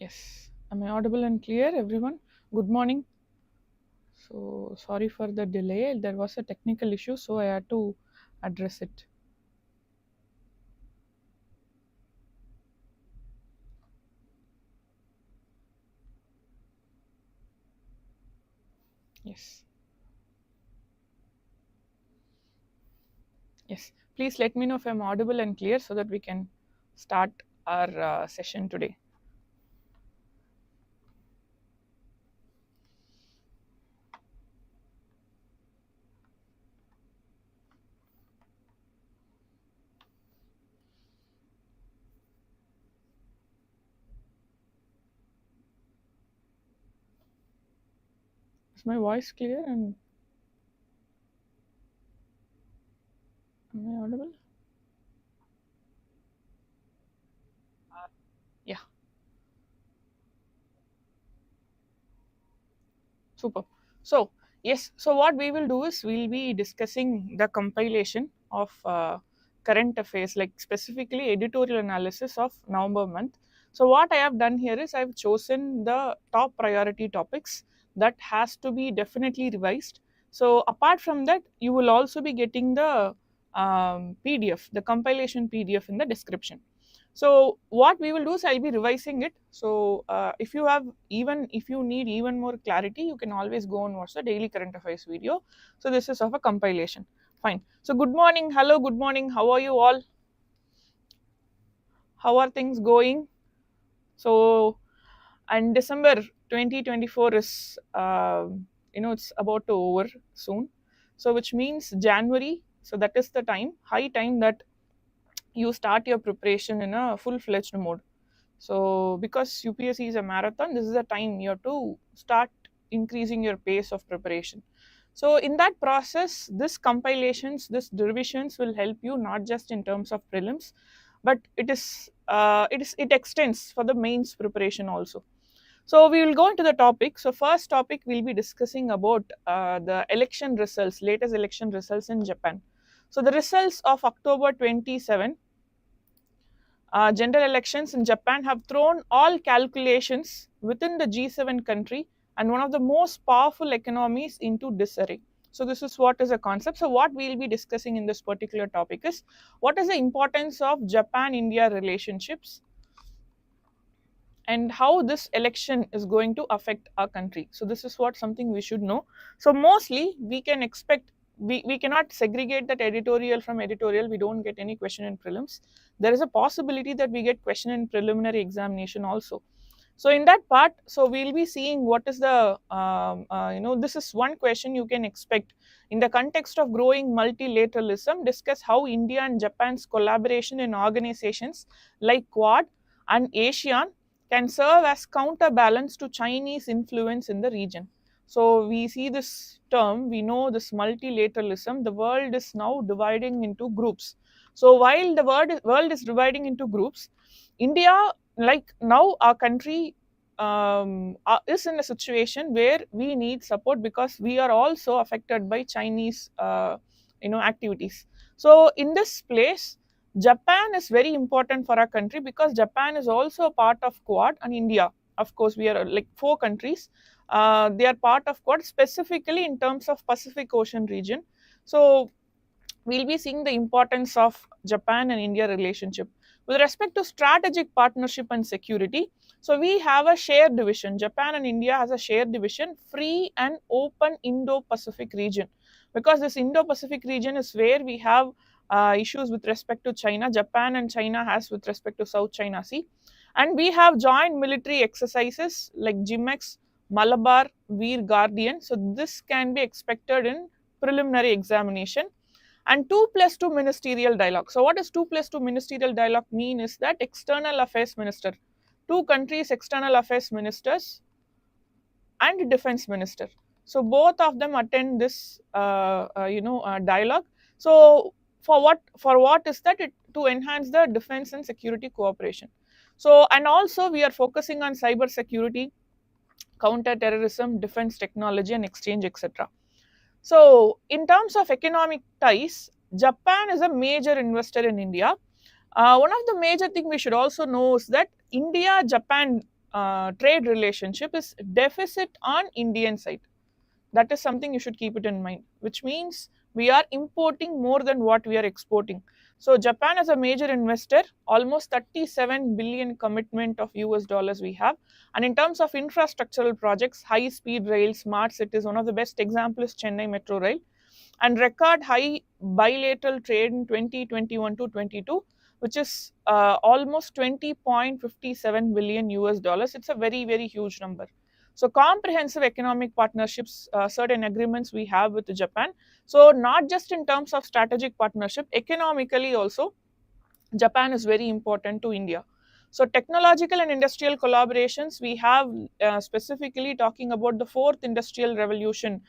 Yes. Am I audible and clear, everyone? Good morning. So, sorry for the delay. There was a technical issue, so I had to address it. Yes. Yes. Please let me know if I'm audible and clear so that we can start our session today. Is my voice clear and am I audible? Yeah. Super. So, yes, so what we will do is we'll be discussing the compilation of current affairs, like specifically editorial analysis of November month. So, what I have done here is I've chosen the top priority topics that has to be definitely revised. So, apart from that, you will also be getting the PDF, the compilation PDF in the description. So what we will do is I'll be revising it. So if you need even more clarity, you can always go and watch the daily current affairs video. So this is of a compilation. Fine. So good morning, hello, good morning. How are you all? How are things going? So and December 2024 is it's about to over soon. So which means January. So that is the time, high time that you start your preparation in a full-fledged mode. So, because UPSC is a marathon, this is the time you have to start increasing your pace of preparation. So, in that process, this compilations, this revisions will help you not just in terms of prelims, but it extends for the mains preparation also. So, we will go into the topic. So, first topic we'll be discussing about the election results, latest election results in Japan. So, the results of October 27 general elections in Japan have thrown all calculations within the G7 country and one of the most powerful economies into disarray. So, this is what is a concept. So, what we will be discussing in this particular topic is what is the importance of Japan India relationships and how this election is going to affect our country. So, this is what something we should know. So, mostly we can expect we cannot segregate that editorial from editorial. We don't get any question in prelims. There is a possibility that we get question in preliminary examination also. So in that part, so we'll be seeing what is the this is one question you can expect in the context of growing multilateralism. Discuss how India and Japan's collaboration in organizations like Quad and ASEAN can serve as counterbalance to Chinese influence in the region. So we see this term, we know this multilateralism, the world is now dividing into groups. So while the world is dividing into groups, India, like now our country is in a situation where we need support because we are also affected by Chinese activities. So in this place, Japan is very important for our country because Japan is also a part of Quad, and India, of course, we are like four countries. They are part of Quad specifically in terms of Pacific Ocean region. So we'll be seeing the importance of Japan and India relationship. With respect to strategic partnership and security, so we have a shared division. Japan and India has a shared division, free and open Indo-Pacific region. Because this Indo-Pacific region is where we have issues with respect to China. Japan and China has with respect to South China Sea. And we have joint military exercises like GIMEX, Malabar, Veer Guardian. So this can be expected in preliminary examination. And 2+2 ministerial dialogue. So what does 2+2 ministerial dialogue mean is that external affairs minister, two countries external affairs ministers and defense minister. So both of them attend this dialogue. So for what is that? To enhance the defense and security cooperation. So and also we are focusing on cyber security, counter terrorism, defense technology and exchange, etc. So, in terms of economic ties, Japan is a major investor in India. One of the major things we should also know is that India-Japan trade relationship is deficit on Indian side. That is something you should keep it in mind, which means we are importing more than what we are exporting. So Japan is a major investor, almost 37 billion commitment of US dollars we have. And in terms of infrastructural projects, high speed rail, smart cities, one of the best examples is Chennai Metro Rail, and record high bilateral trade in 2021 to 22, which is almost 20.57 billion US dollars. It's a very, very huge number. So comprehensive economic partnerships, certain agreements we have with Japan. So not just in terms of strategic partnership, economically also, Japan is very important to India. So technological and industrial collaborations, we have specifically talking about the fourth industrial revolution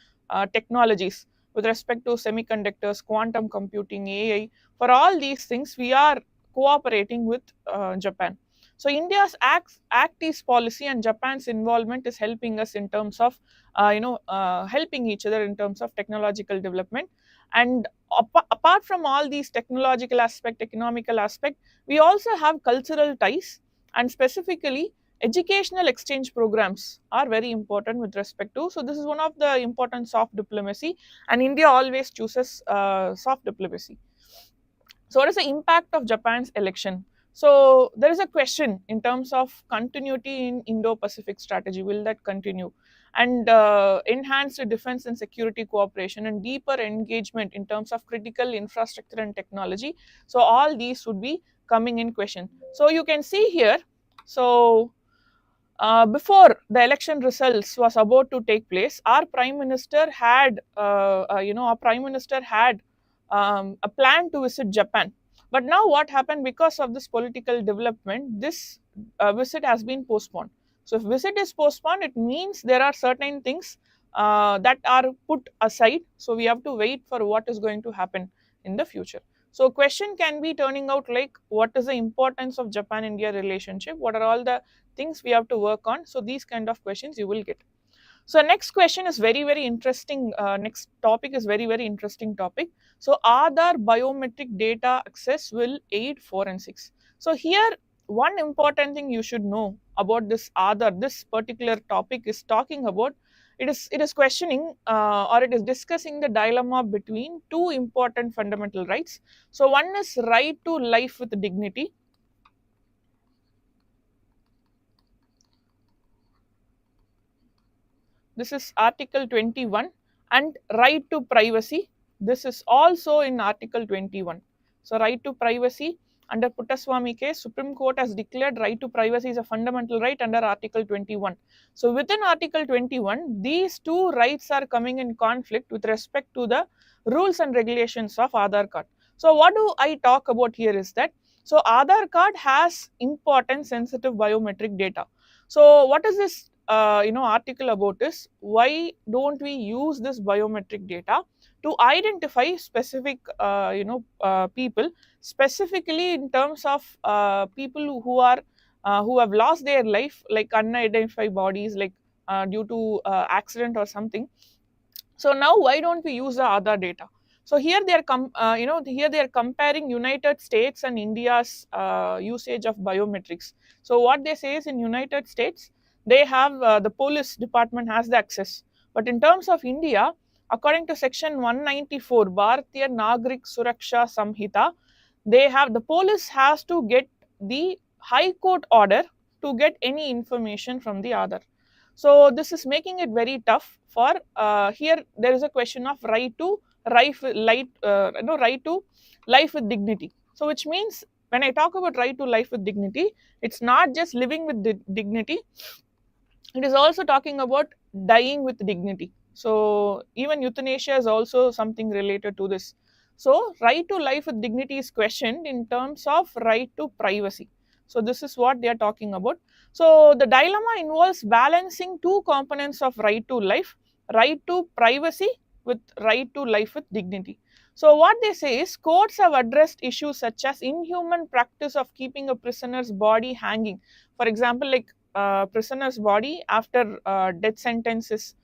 technologies with respect to semiconductors, quantum computing, AI. For all these things, we are cooperating with Japan. So India's Act East policy and Japan's involvement is helping us in terms of, helping each other in terms of technological development. And apart from all these technological aspect, economical aspect, we also have cultural ties, and specifically educational exchange programs are very important with respect to. So this is one of the important soft diplomacy, and India always chooses soft diplomacy. So what is the impact of Japan's election? So there is a question in terms of continuity in Indo-Pacific strategy. Will that continue? And enhanced defense and security cooperation and deeper engagement in terms of critical infrastructure and technology. So all these would be coming in question. So you can see here, so before the election results was about to take place, our prime minister had, a plan to visit Japan. But now what happened, because of this political development, this visit has been postponed. So if visit is postponed, it means there are certain things that are put aside. So we have to wait for what is going to happen in the future. So question can be turning out like, what is the importance of Japan-India relationship? What are all the things we have to work on? So these kind of questions you will get. So next question is very, very interesting. Next topic is very, very interesting topic. So Aadhaar biometric data access will aid forensics. So here, one important thing you should know about this Aadhaar, this particular topic is talking about, it is questioning or it is discussing the dilemma between two important fundamental rights. So one is right to life with dignity. This is Article 21, and right to privacy. This is also in Article 21. So right to privacy, under Puttaswamy case, Supreme Court has declared right to privacy is a fundamental right under Article 21. So within Article 21, these two rights are coming in conflict with respect to the rules and regulations of Aadhaar card. So what do I talk about here is that, so Aadhaar card has important sensitive biometric data. So what is this article about is, why don't we use this biometric data to identify specific people, specifically in terms of people who have lost their life, like unidentified bodies, like due to accident or something. So now why don't we use the Aadhaar data? So here they are here they are comparing United States and India's usage of biometrics. So what they say is, in United States, they have the police department has the access, but in terms of India, according to section 194 Bharatiya Nagrik Suraksha Samhita, the police has to get the high court order to get any information from the Aadhaar. So this is making it very tough for here. There is a question of right to right to life with dignity. So which means, when I talk about right to life with dignity, it's not just living with dignity. It is also talking about dying with dignity. So even euthanasia is also something related to this. So right to life with dignity is questioned in terms of right to privacy. So this is what they are talking about. So the dilemma involves balancing two components of right to life, right to privacy with right to life with dignity. So what they say is, courts have addressed issues such as inhuman practice of keeping a prisoner's body hanging. For example, like prisoner's body after death sentence is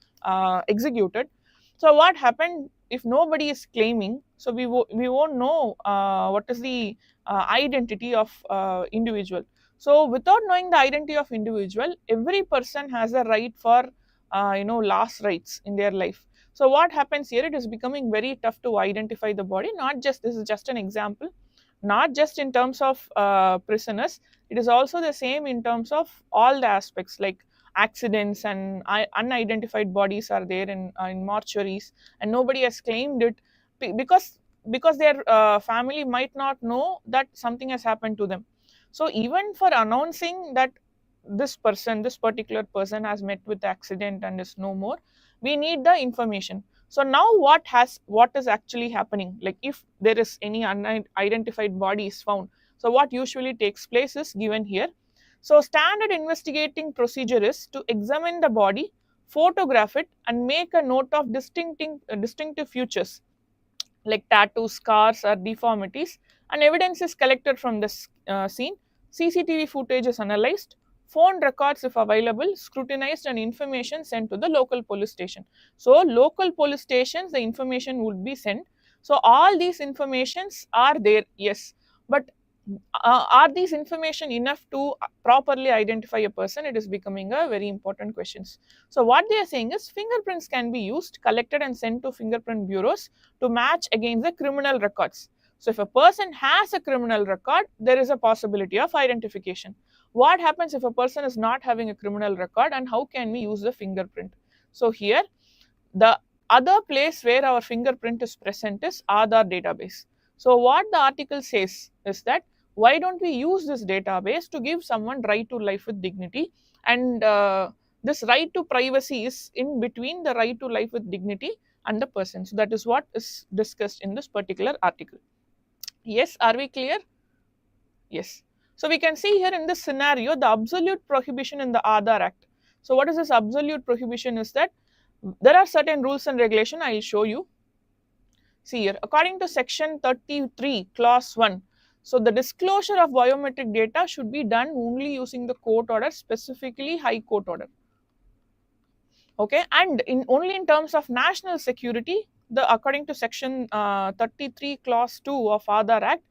executed. So what happened if nobody is claiming? So we won't know what is the identity of individual. So without knowing the identity of individual, every person has a right for last rights in their life. So what happens here, it is becoming very tough to identify the body. Not just, this is just an example, not just in terms of prisoners, it is also the same in terms of all the aspects, like accidents and unidentified bodies are there in mortuaries, and nobody has claimed it because their family might not know that something has happened to them. So even for announcing that this particular person has met with accident and is no more, we need the information. So now what is actually happening, like if there is any unidentified body is found, so what usually takes place is given here. So standard investigating procedure is to examine the body, photograph it, and make a note of distinctive features like tattoos, scars, or deformities, and evidence is collected from the scene. CCTV footage is analyzed, phone records, if available, scrutinized, and information sent to the local police station. So, local police stations, the information would be sent. So, all these informations are there, yes, but are these information enough to properly identify a person? It is becoming a very important question. So what they are saying is fingerprints can be used, collected and sent to fingerprint bureaus to match against the criminal records. So if a person has a criminal record, there is a possibility of identification. What happens if a person is not having a criminal record, and how can we use the fingerprint? So here, the other place where our fingerprint is present is Aadhaar database. So what the article says is that why don't we use this database to give someone right to life with dignity, and this right to privacy is in between the right to life with dignity and the person. So that is what is discussed in this particular article. Yes, are we clear? Yes. So we can see here in this scenario the absolute prohibition in the Aadhaar Act. So what is this absolute prohibition is that there are certain rules and regulation. I will show you. See here, according to section 33 clause 1, so the disclosure of biometric data should be done only using the court order, specifically high court order. Okay, and only in terms of national security, according to section 33 clause 2 of Aadhaar Act,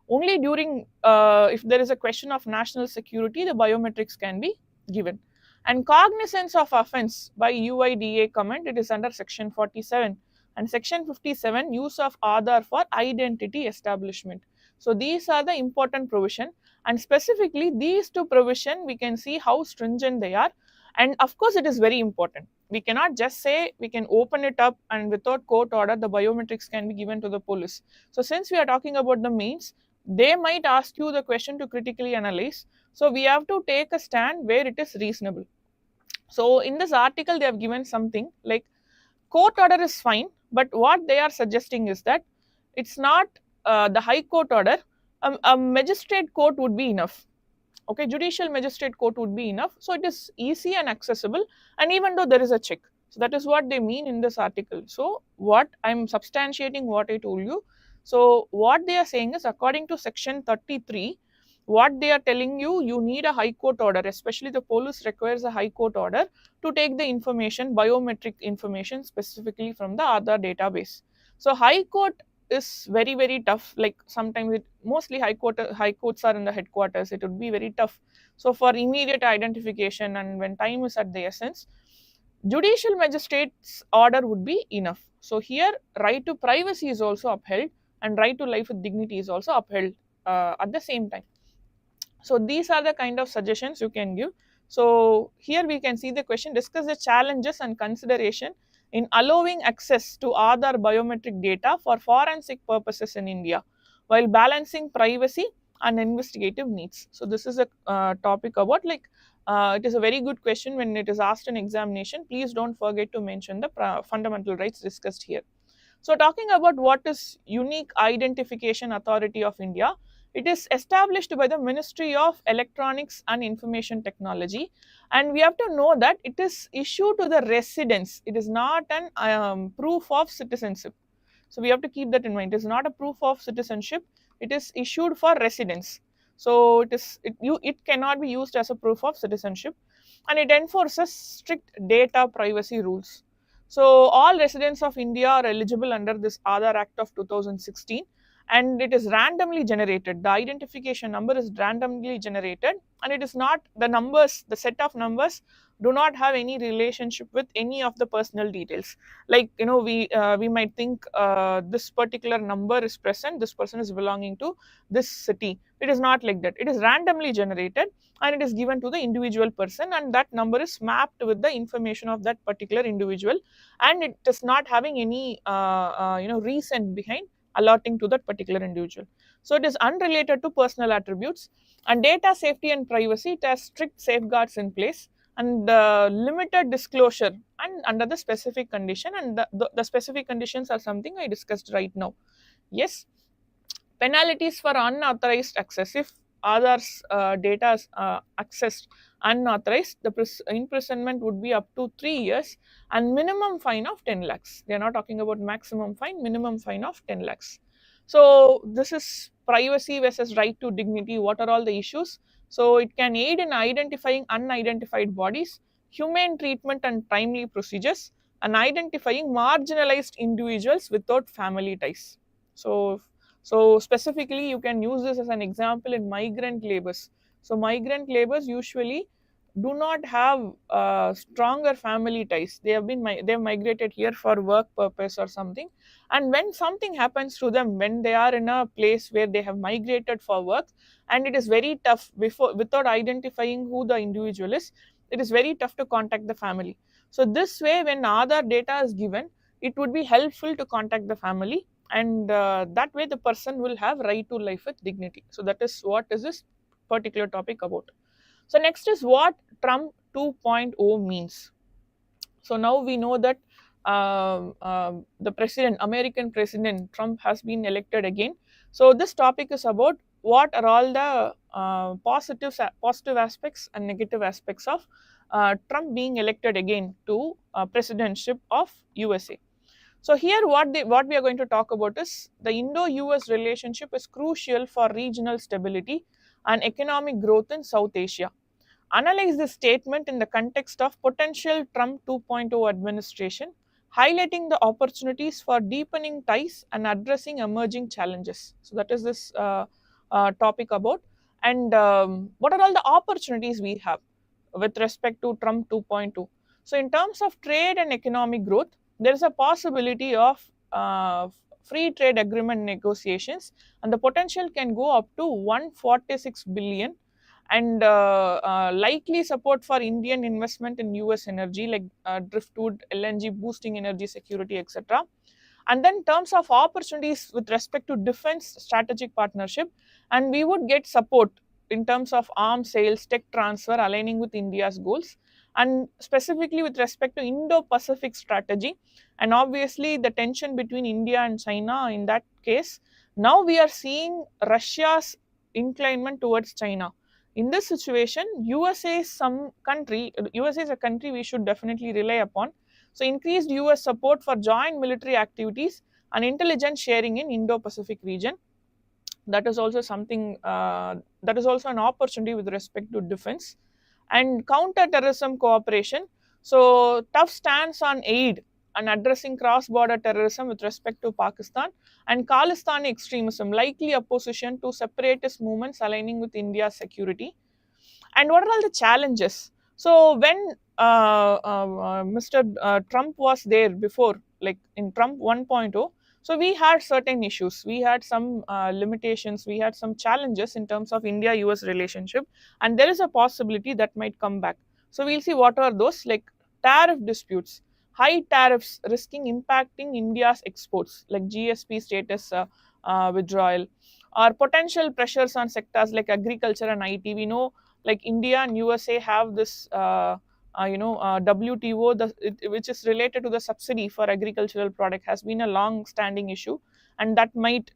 only during if there is a question of national security, the biometrics can be given. And cognizance of offence by UIDA comment, it is under section 47, and section 57, use of Aadhaar for identity establishment. So these are the important provision, and specifically these two provision we can see how stringent they are. And of course it is very important. We cannot just say we can open it up and without court order the biometrics can be given to the police. So since we are talking about the means, they might ask you the question to critically analyze. So we have to take a stand where it is reasonable. So in this article they have given something like court order is fine, but what they are suggesting is that it's not the high court order, a magistrate court would be enough. Okay, judicial magistrate court would be enough. So it is easy and accessible, and even though there is a check. So that is what they mean in this article. So what I'm substantiating what I told you. So what they are saying is according to section 33, what they are telling you, you need a high court order, especially the police requires a high court order to take the information, biometric information specifically from the Aadhaar database. So high court is very, very tough. Like sometimes mostly high courts are in the headquarters, it would be very tough. So for immediate identification and when time is at the essence, judicial magistrate's order would be enough. So here right to privacy is also upheld, and right to life with dignity is also upheld at the same time. So these are the kind of suggestions you can give. So here we can see the question, discuss the challenges and consideration in allowing access to Aadhaar biometric data for forensic purposes in India while balancing privacy and investigative needs. So this is a topic about like it is a very good question when it is asked in examination. Please don't forget to mention the fundamental rights discussed here. So talking about what is Unique Identification Authority of India, it is established by the Ministry of Electronics and Information Technology, and we have to know that it is issued to the residents. It is not an proof of citizenship. So we have to keep that in mind. It is not a proof of citizenship. It is issued for residents. So it cannot be used as a proof of citizenship, and it enforces strict data privacy rules. So all residents of India are eligible under this Aadhaar Act of 2016, and it is randomly generated. The identification number is randomly generated, and it is not the numbers, the set of numbers do not have any relationship with any of the personal details. Like, we might think this particular number is present, this person is belonging to this city. It is not like that. It is randomly generated, and it is given to the individual person, and that number is mapped with the information of that particular individual, and it is not having any reason behind allotting to that particular individual. So it is unrelated to personal attributes, and data safety and privacy, it has strict safeguards in place, and limited disclosure and under the specific condition, and the specific conditions are something I discussed right now. Yes, penalties for unauthorized access. If Aadhaar's data is accessed unauthorized, the imprisonment would be up to 3 years and minimum fine of 10 lakhs. They are not talking about maximum fine, minimum fine of 10 lakhs. So this is privacy versus right to dignity. What are all the issues? So it can aid in identifying unidentified bodies, humane treatment and timely procedures, and identifying marginalized individuals without family ties. So specifically, you can use this as an example in migrant laborers. So migrant laborers usually do not have stronger family ties. They have migrated here for work purpose or something, and when something happens to them, when they are in a place where they have migrated for work, and it is very tough without identifying who the individual is, it is very tough to contact the family. So this way, when Aadhaar data is given, it would be helpful to contact the family, and that way the person will have right to life with dignity. So that is what is this particular topic about. So next is what Trump 2.0 means. So now we know that the president, American president Trump, has been elected again. So this topic is about what are all the positive aspects and negative aspects of Trump being elected again to presidentship of USA. So here what we are going to talk about is the Indo-US relationship is crucial for regional stability and economic growth in South Asia. Analyze this statement in the context of potential Trump 2.0 administration, highlighting the opportunities for deepening ties and addressing emerging challenges. So that is this topic about. And what are all the opportunities we have with respect to Trump 2.2? So in terms of trade and economic growth, there is a possibility of free trade agreement negotiations, and the potential can go up to 146 billion, and likely support for Indian investment in US energy like driftwood, LNG, boosting energy security, etc. And then terms of opportunities with respect to defense strategic partnership, and we would get support in terms of arms sales, tech transfer aligning with India's goals, and specifically with respect to Indo-Pacific strategy, and obviously the tension between India and China in that case. Now we are seeing Russia's inclination towards China. In this situation, USA is a country we should definitely rely upon. So increased US support for joint military activities and intelligence sharing in Indo-Pacific region. That is also something, that is also an opportunity with respect to defense. And counter-terrorism cooperation. So tough stance on aid and addressing cross-border terrorism with respect to Pakistan, and Khalistani extremism, likely opposition to separatist movements aligning with India's security. And what are all the challenges? So when Mr. Trump was there before, like in Trump 1.0, so we had certain issues, we had some limitations, we had some challenges in terms of India-US relationship, and there is a possibility that might come back. So we'll see what are those, like tariff disputes, high tariffs risking impacting India's exports, like GSP status withdrawal, or potential pressures on sectors like agriculture and IT. We know like India and USA have this WTO, which is related to the subsidy for agricultural product, has been a long standing issue, and that might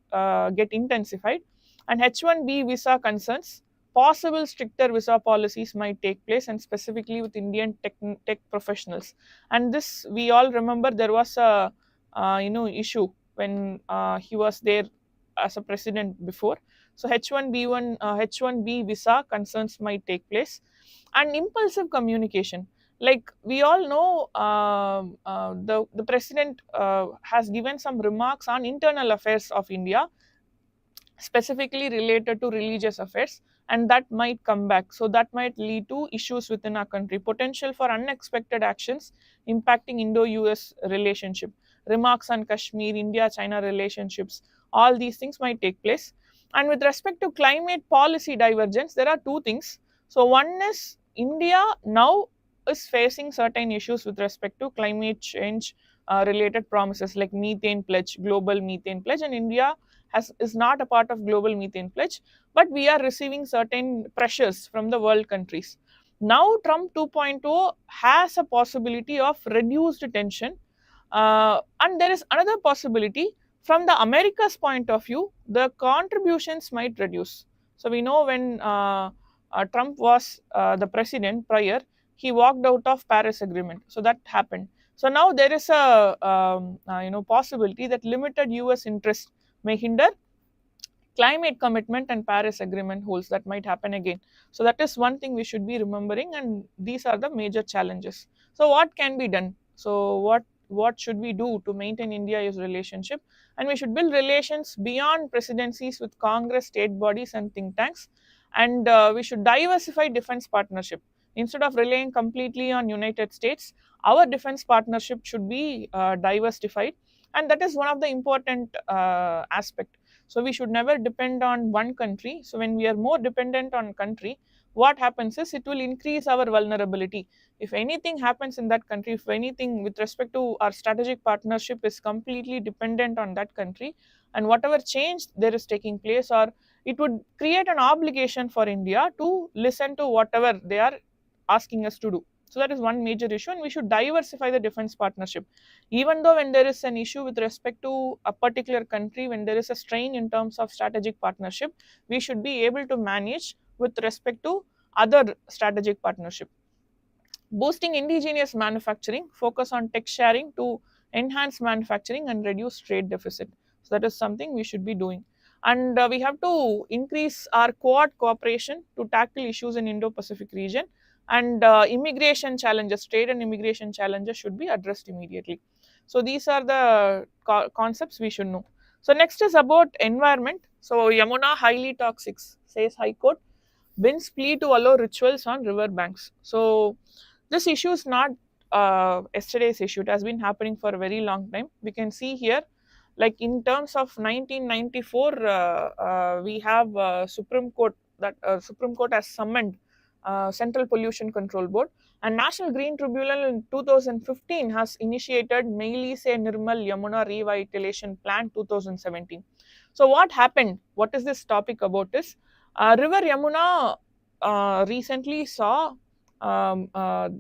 get intensified. And H1B visa concerns, possible stricter visa policies might take place, and specifically with Indian tech professionals. And this, we all remember, there was a issue when he was there as a president before. So H1B visa concerns might take place. And impulsive communication, like we all know, the president has given some remarks on internal affairs of India, specifically related to religious affairs, and that might come back. So that might lead to issues within our country, potential for unexpected actions impacting Indo-US relationship, remarks on Kashmir, India-China relationships, all these things might take place. And with respect to climate policy divergence, there are two things. So one is India now is facing certain issues with respect to climate change related promises like methane pledge, global methane pledge, and India is not a part of global methane pledge, but we are receiving certain pressures from the world countries. Now Trump 2.0 has a possibility of reduced tension, and there is another possibility from the America's point of view, the contributions might reduce. So we know when Trump was the president prior, he walked out of Paris Agreement. So that happened. So now there is a possibility that limited U.S. interest may hinder climate commitment and Paris Agreement holds. That might happen again. So that is one thing we should be remembering, and these are the major challenges. So what can be done? So what should we do to maintain India's relationship? And we should build relations beyond presidencies with Congress, state bodies, and think tanks. And we should diversify defense partnership. Instead of relying completely on United States, our defense partnership should be diversified, and that is one of the important aspect. So we should never depend on one country. So when we are more dependent on country, what happens is it will increase our vulnerability. If anything happens in that country, if anything with respect to our strategic partnership is completely dependent on that country, and whatever change there is taking place, or it would create an obligation for India to listen to whatever they are asking us to do. So that is one major issue, and we should diversify the defense partnership. Even though when there is an issue with respect to a particular country, when there is a strain in terms of strategic partnership, we should be able to manage with respect to other strategic partnership. Boosting indigenous manufacturing, focus on tech sharing to enhance manufacturing and reduce trade deficit. So that is something we should be doing. And we have to increase our Quad cooperation to tackle issues in Indo-Pacific region, and immigration challenges, trade and immigration challenges should be addressed immediately. So these are the concepts we should know. So next is about environment. So Yamuna highly toxic, says High Court. Bins plea to allow rituals on river banks. So this issue is not yesterday's issue. It has been happening for a very long time. We can see here, like in terms of 1994, we have Supreme Court, that Supreme Court has summoned Central Pollution Control Board, and National Green Tribunal in 2015 has initiated Meili Se Nirmal Yamuna Revitalization Plan 2017. So what happened? What is this topic about? Is River Yamuna recently saw River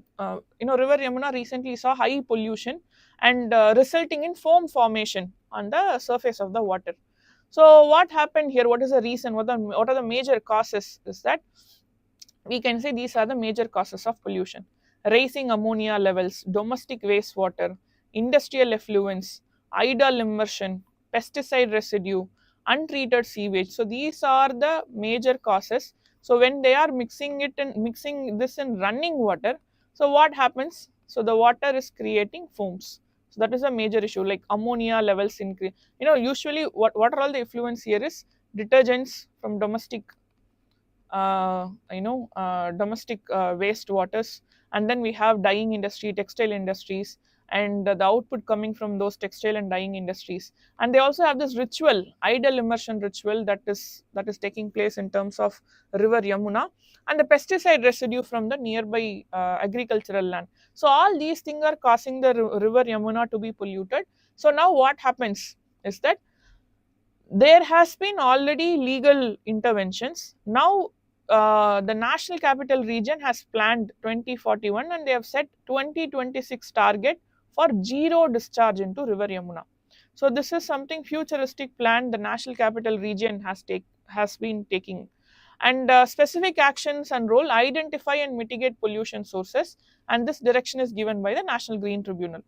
Yamuna recently saw high pollution and resulting in foam formation on the surface of the water. So what happened here? What is the reason? What are the major causes? Is that we can say these are the major causes of pollution: rising ammonia levels, domestic wastewater, industrial effluents, idle immersion, pesticide residue, untreated sewage. So these are the major causes. So when they are mixing this in running water, so what happens? So the water is creating foams. So that is a major issue, like ammonia levels increase. Usually what are all the effluents here is detergents from domestic domestic waste waters, and then we have dyeing industry, textile industries, and the output coming from those textile and dyeing industries. And they also have this ritual, idle immersion ritual, that is taking place in terms of river Yamuna, and the pesticide residue from the nearby agricultural land. So all these things are causing the river Yamuna to be polluted. So now what happens is that there has been already legal interventions. Now the National Capital Region has planned 2041, and they have set 2026 target for zero discharge into River Yamuna. So this is something futuristic plan the National Capital Region has been taking. And specific actions and role: identify and mitigate pollution sources, and this direction is given by the National Green Tribunal.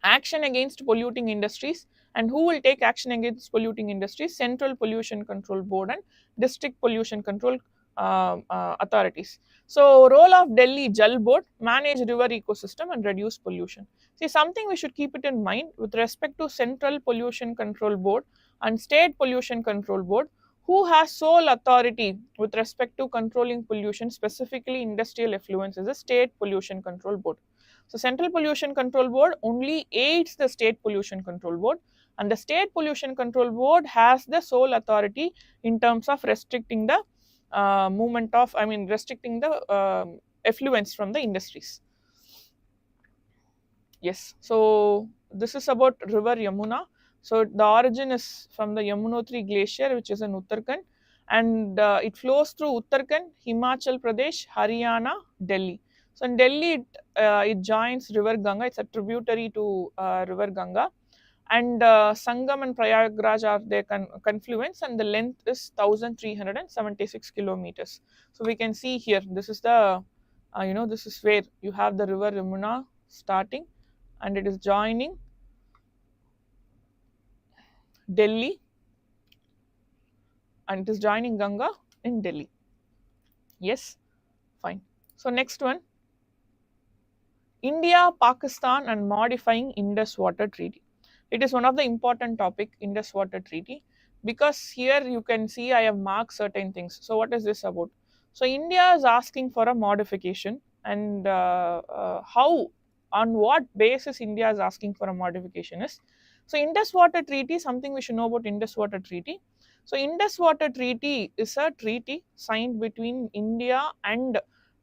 Action against polluting industries, and who will take action against polluting industries? Central Pollution Control Board and District Pollution Control authorities. So role of Delhi Jal Board: manage river ecosystem and reduce pollution. See, something we should keep it in mind with respect to Central Pollution Control Board. And State Pollution Control Board, who has sole authority with respect to controlling pollution, specifically industrial effluents, is the State Pollution Control Board. So Central Pollution Control Board only aids the State Pollution Control Board, and the State Pollution Control Board has the sole authority in terms of restricting the restricting the effluents from the industries. Yes, so this is about river Yamuna. So the origin is from the Yamunotri glacier, which is in Uttarakhand, and it flows through Uttarakhand, Himachal Pradesh, Haryana, Delhi. So in Delhi, it joins river Ganga. It's a tributary to river Ganga, and Sangam and Prayagraj are their confluence, and the length is 1,376 kilometers. So we can see here, this is the this is where you have the river Yamuna starting, and it is joining Delhi, and it is joining Ganga in Delhi. Yes, fine. So next one, India, Pakistan and modifying Indus Water Treaty. It is one of the important topic, Indus Water Treaty, because here you can see I have marked certain things. So what is this about? So India is asking for a modification, and how, on what basis India is asking for a modification is, so Indus Water Treaty, something we should know about Indus Water Treaty. So Indus Water Treaty is a treaty signed between India and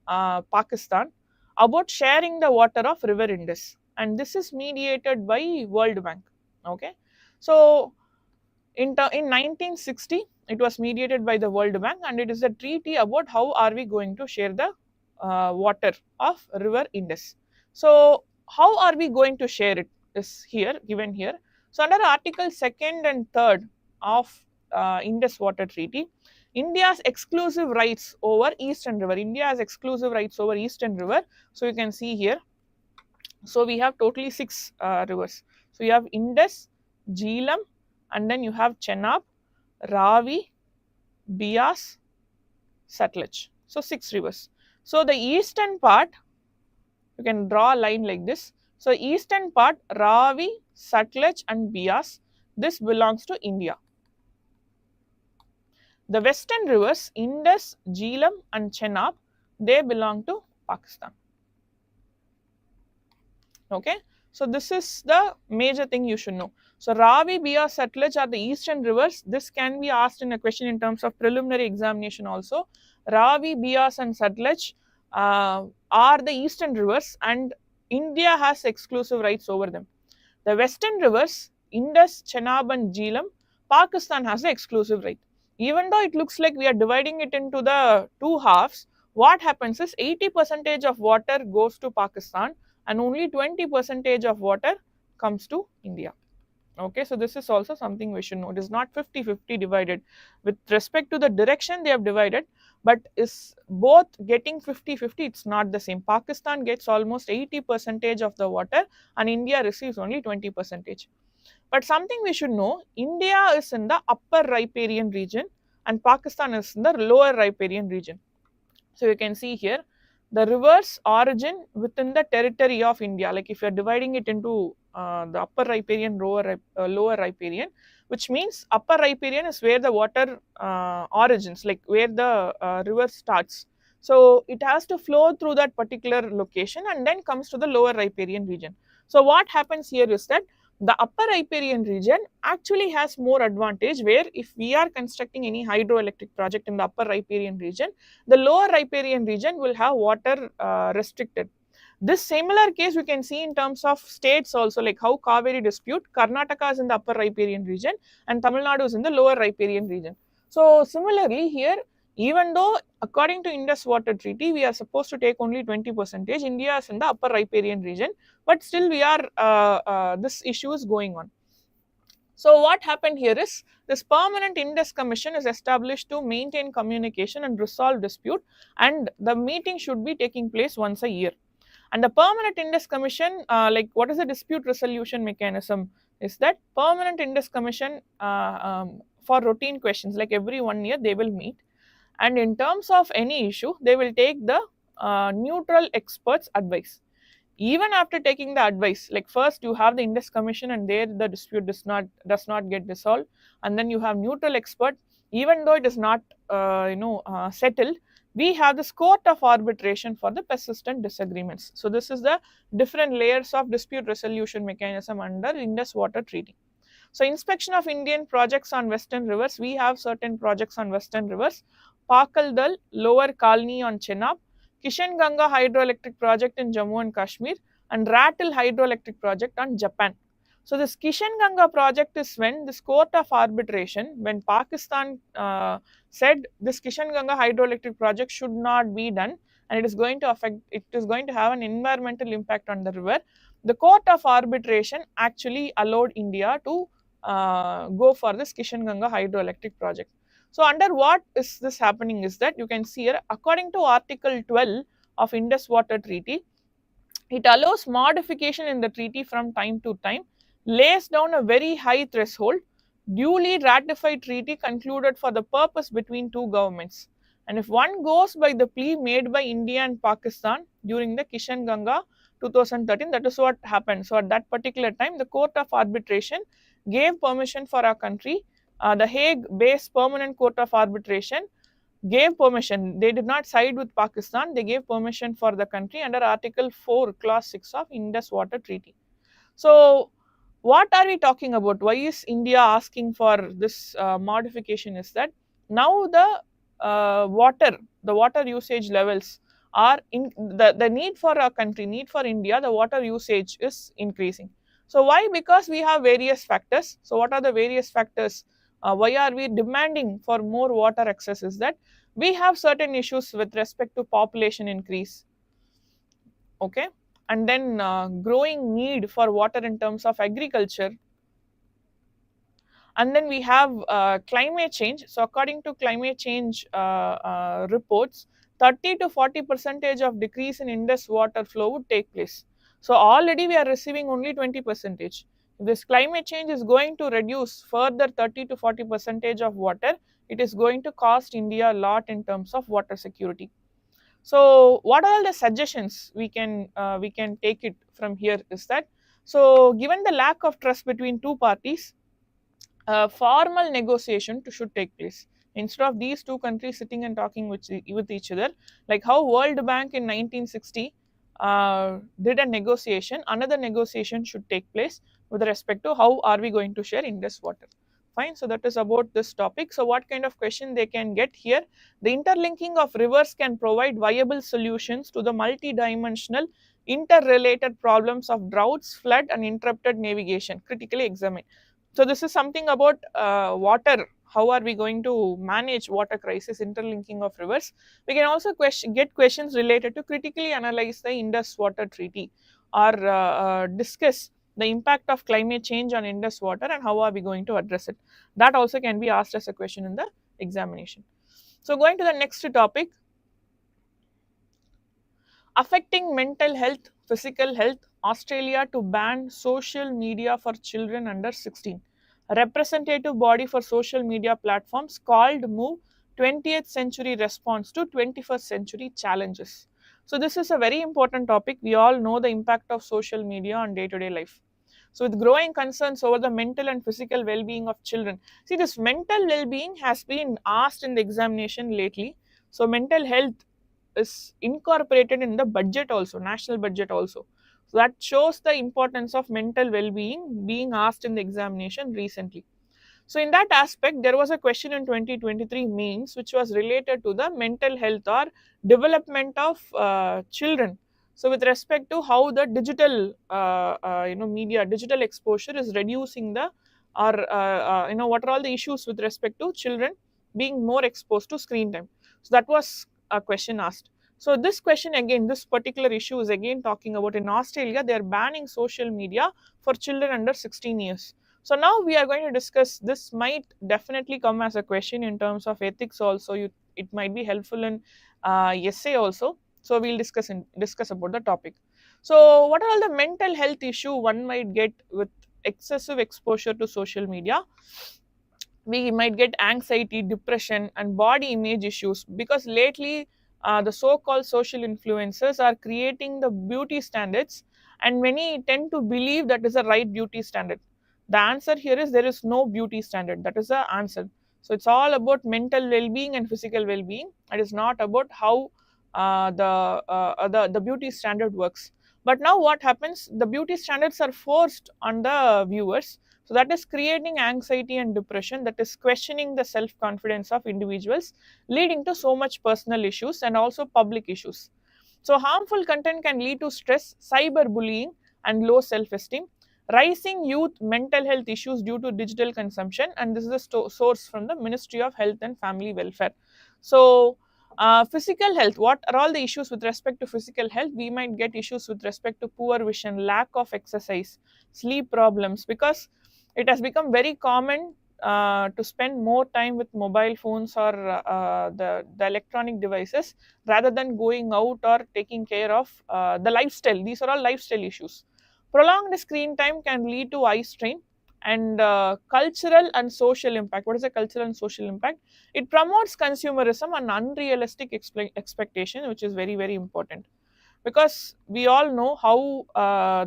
Pakistan about sharing the water of river Indus, and this is mediated by World Bank. Okay, so in 1960 it was mediated by the World Bank, and it is a treaty about how are we going to share the water of river Indus. So how are we going to share it is here given here. So under Article 2nd and 3rd of Indus Water Treaty, India's exclusive rights over Eastern River. India has exclusive rights over Eastern River. So you can see here. So we have totally 6 rivers. So you have Indus, Jhelum, and then you have Chenab, Ravi, Beas, Satluj. So 6 rivers. So the eastern part, you can draw a line like this. So eastern part, Ravi, Satluj and Beas, this belongs to India. The western rivers, Indus, Jhelum and Chenab, they belong to Pakistan. Okay, so this is the major thing you should know. So Ravi, Beas, Satluj are the eastern rivers. This can be asked in a question in terms of preliminary examination also. Ravi, Beas and Satluj are the eastern rivers, and India has exclusive rights over them. The western rivers, Indus, Chenab and Jhelum, Pakistan has the exclusive right. Even though it looks like we are dividing it into the 2 halves, what happens is 80% of water goes to Pakistan and only 20% of water comes to India. Okay, so this is also something we should know. It is not 50-50 divided. With respect to the direction they have divided, but is both getting 50-50, it's not the same. Pakistan gets almost 80% of the water and India receives only 20%. But something we should know, India is in the upper riparian region and Pakistan is in the lower riparian region. So you can see here, the rivers origin within the territory of India, like if you are dividing it into the upper riparian, lower riparian, which means upper riparian is where the water origins, like where the river starts. So it has to flow through that particular location and then comes to the lower riparian region. So what happens here is that the upper riparian region actually has more advantage, where if we are constructing any hydroelectric project in the upper riparian region, the lower riparian region will have water restricted. This similar case we can see in terms of states also, like how Kaveri dispute, Karnataka is in the upper riparian region and Tamil Nadu is in the lower riparian region. So similarly here, even though according to Indus Water Treaty we are supposed to take only 20%, India is in the upper riparian region, but still we are this issue is going on. So what happened here is, this permanent Indus Commission is established to maintain communication and resolve dispute, and the meeting should be taking place once a year. And the permanent Indus Commission, like what is the dispute resolution mechanism, is that permanent Indus Commission for routine questions, like every 1 year they will meet, and in terms of any issue they will take the neutral experts advice. even after taking the advice, like first you have the Indus Commission and there the dispute does not get resolved, and then you have neutral expert, even though it is not settled, we have this court of arbitration for the persistent disagreements. So this is the different layers of dispute resolution mechanism under Indus Water Treaty. So inspection of Indian projects on western rivers, we have certain projects on western rivers, Pakal Dal, Lower Kalni on Chenab, Kishan Ganga hydroelectric project in Jammu and Kashmir, and Rattle hydroelectric project on Japan. So this Kishan Ganga project is when this court of arbitration, when Pakistan said this Kishan Ganga hydroelectric project should not be done and it is going to have an environmental impact on the river, the court of arbitration actually allowed India to go for this Kishan Ganga hydroelectric project. So under what is this happening is that you can see here, according to Article 12 of Indus Water Treaty, it allows modification in the treaty from time to time, lays down a very high threshold, duly ratified treaty concluded for the purpose between two governments. And if one goes by the plea made by India and Pakistan during the Kishan Ganga 2013, that is what happened. So at that particular time, the Court of Arbitration gave permission for our country. The Hague-based Permanent Court of Arbitration gave permission. They did not side with Pakistan. They gave permission for the country under Article 4, Clause 6 of Indus Water Treaty. So, what are we talking about? Why is India asking for this modification? Is that now the water usage levels are in the need for our country, need for India, the water usage is increasing. So why? Because we have various factors. So what are the various factors? Why are we demanding for more water access? Is that we have certain issues with respect to population increase, okay, and then growing need for water in terms of agriculture, and then we have climate change. So according to climate change reports, 30 to 40% of decrease in Indus water flow would take place. So already we are receiving only 20%. If this climate change is going to reduce further 30 to 40% of water, it is going to cost India a lot in terms of water security. So what are all the suggestions we can take it from here is that, so given the lack of trust between two parties, formal negotiation should take place instead of these two countries sitting and talking with each other, like how World Bank in 1960 did a negotiation. Another negotiation should take place with respect to how are we going to share Indus water. Fine. So that is about this topic. So what kind of question they can get here? The interlinking of rivers can provide viable solutions to the multidimensional interrelated problems of droughts, flood and interrupted navigation, critically examined. So this is something about water. How are we going to manage water crisis, interlinking of rivers? We can also get questions related to critically analyze the Indus Water Treaty or discuss the impact of climate change on Indus water and how are we going to address it. That also can be asked as a question in the examination. So going to the next topic, affecting mental health, physical health, Australia to ban social media for children under 16. A representative body for social media platforms called MOVE 20th Century Response to 21st Century Challenges. So this is a very important topic. We all know the impact of social media on day-to-day life. So with growing concerns over the mental and physical well-being of children. See, this mental well-being has been asked in the examination lately. So mental health is incorporated in the budget also, national budget also. So that shows the importance of mental well-being being asked in the examination recently. So in that aspect, there was a question in 2023 mains which was related to the mental health or development of children. So with respect to how the digital media, digital exposure is reducing the, or what are all the issues with respect to children being more exposed to screen time. So that was a question asked. So this question again, this particular issue is again talking about in Australia, they are banning social media for children under 16 years. So now we are going to discuss, this might definitely come as a question in terms of ethics also, it might be helpful in essay also. So we'll discuss about the topic. So what are all the mental health issue one might get with excessive exposure to social media? We might get anxiety, depression and body image issues, because lately the so-called social influencers are creating the beauty standards, and many tend to believe that is the right beauty standard. The answer here is there is no beauty standard. That is the answer. So it's all about mental well-being and physical well-being. It is not about how the beauty standard works. But now what happens? The beauty standards are forced on the viewers. So that is creating anxiety and depression. That is questioning the self-confidence of individuals, leading to so much personal issues and also public issues. So harmful content can lead to stress, cyberbullying, and low self-esteem, rising youth mental health issues due to digital consumption, and this is a source from the Ministry of Health and Family Welfare. So physical health, what are all the issues with respect to physical health? We might get issues with respect to poor vision, lack of exercise, sleep problems, because it has become very common to spend more time with mobile phones or the electronic devices rather than going out or taking care of the lifestyle. These are all lifestyle issues. Prolonged screen time can lead to eye strain, and cultural and social impact. What is the cultural and social impact? It promotes consumerism and unrealistic expectation, which is very, very important, because we all know how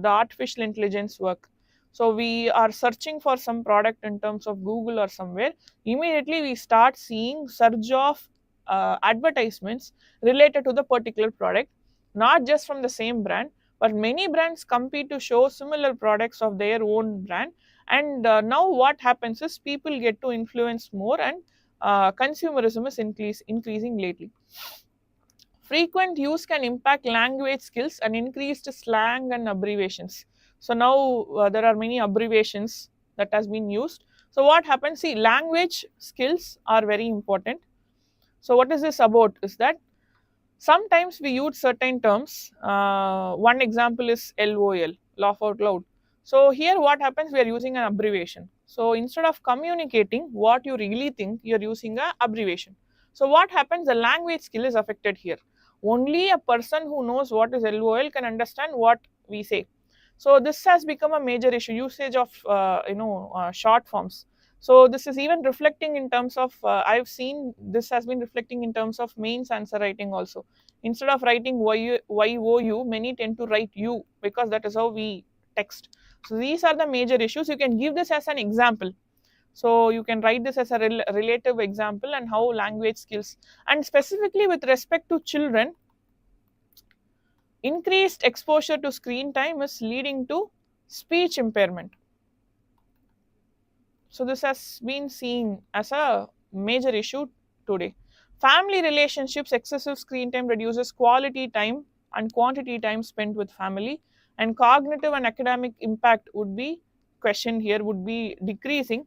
the artificial intelligence work. So we are searching for some product in terms of Google or somewhere, immediately we start seeing surge of advertisements related to the particular product, not just from the same brand, but many brands compete to show similar products of their own brand. And now what happens is people get to influence more, and consumerism is increasing lately. Frequent use can impact language skills and increased slang and abbreviations. So now there are many abbreviations that has been used. So what happens? See, language skills are very important. So what is this about? Is that sometimes we use certain terms. One example is LOL, laugh out loud. So here what happens? We are using an abbreviation. So instead of communicating what you really think, you are using an abbreviation. So what happens? The language skill is affected here. Only a person who knows what is LOL can understand what we say. So this has become a major issue. Usage of short forms. So this is even reflecting in terms of I've seen this has been reflecting in terms of mains answer writing also. Instead of writing YOU, many tend to write U, because that is how we text. So these are the major issues. You can give this as an example. So you can write this as a relative example, and how language skills, and specifically with respect to children, increased exposure to screen time is leading to speech impairment. So this has been seen as a major issue today. Family relationships, excessive screen time reduces quality time and quantity time spent with family, and cognitive and academic impact would be questioned here, would be decreasing,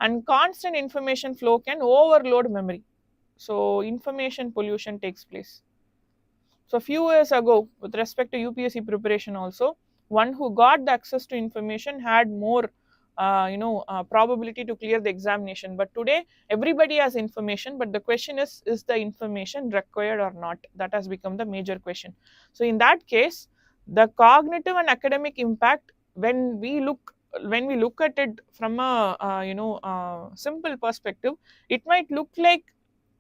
and constant information flow can overload memory. So information pollution takes place. So few years ago, with respect to UPSC preparation also, one who got the access to information had more probability to clear the examination. But today, everybody has information, but the question is the information required or not? That has become the major question. So in that case, the cognitive and academic impact, when we look at it from a simple perspective, it might look like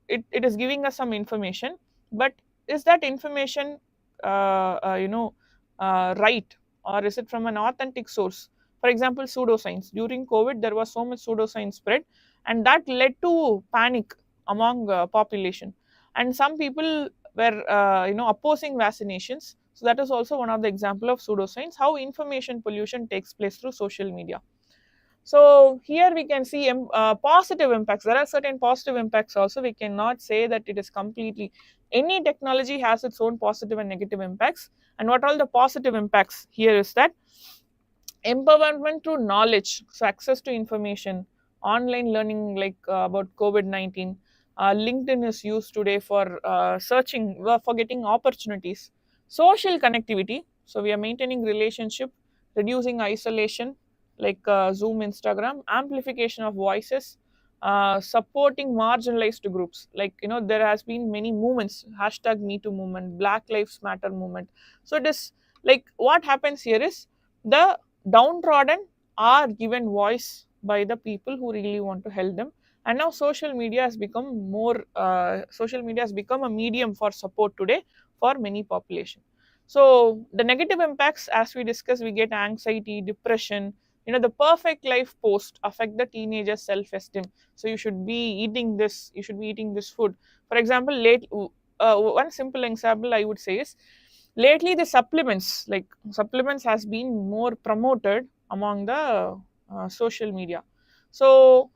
it is giving us some information, but is that information right, or is it from an authentic source? For example, pseudoscience. During COVID, there was so much pseudoscience spread, and that led to panic among population, and some people were opposing vaccinations. So that is also one of the example of pseudoscience, how information pollution takes place through social media. So here we can see positive impacts. There are certain positive impacts also. We cannot say that it is completely, any technology has its own positive and negative impacts. And what are all the positive impacts here is that empowerment through knowledge, so access to information, online learning like about COVID-19. LinkedIn is used today for searching, for getting opportunities. Social connectivity, so we are maintaining relationship, reducing isolation like Zoom, Instagram, amplification of voices, supporting marginalized groups. Like, there has been many movements, hashtag Me Too movement, Black Lives Matter movement. So it is like, what happens here is the downtrodden are given voice by the people who really want to help them, And now social media has become a medium for support today for many population. So the negative impacts, as we discussed, we get anxiety, depression. The perfect life post affect the teenager's self-esteem. So you should be eating this, you should be eating this food. For example, one simple example I would say is, lately the supplements has been more promoted among the social media. So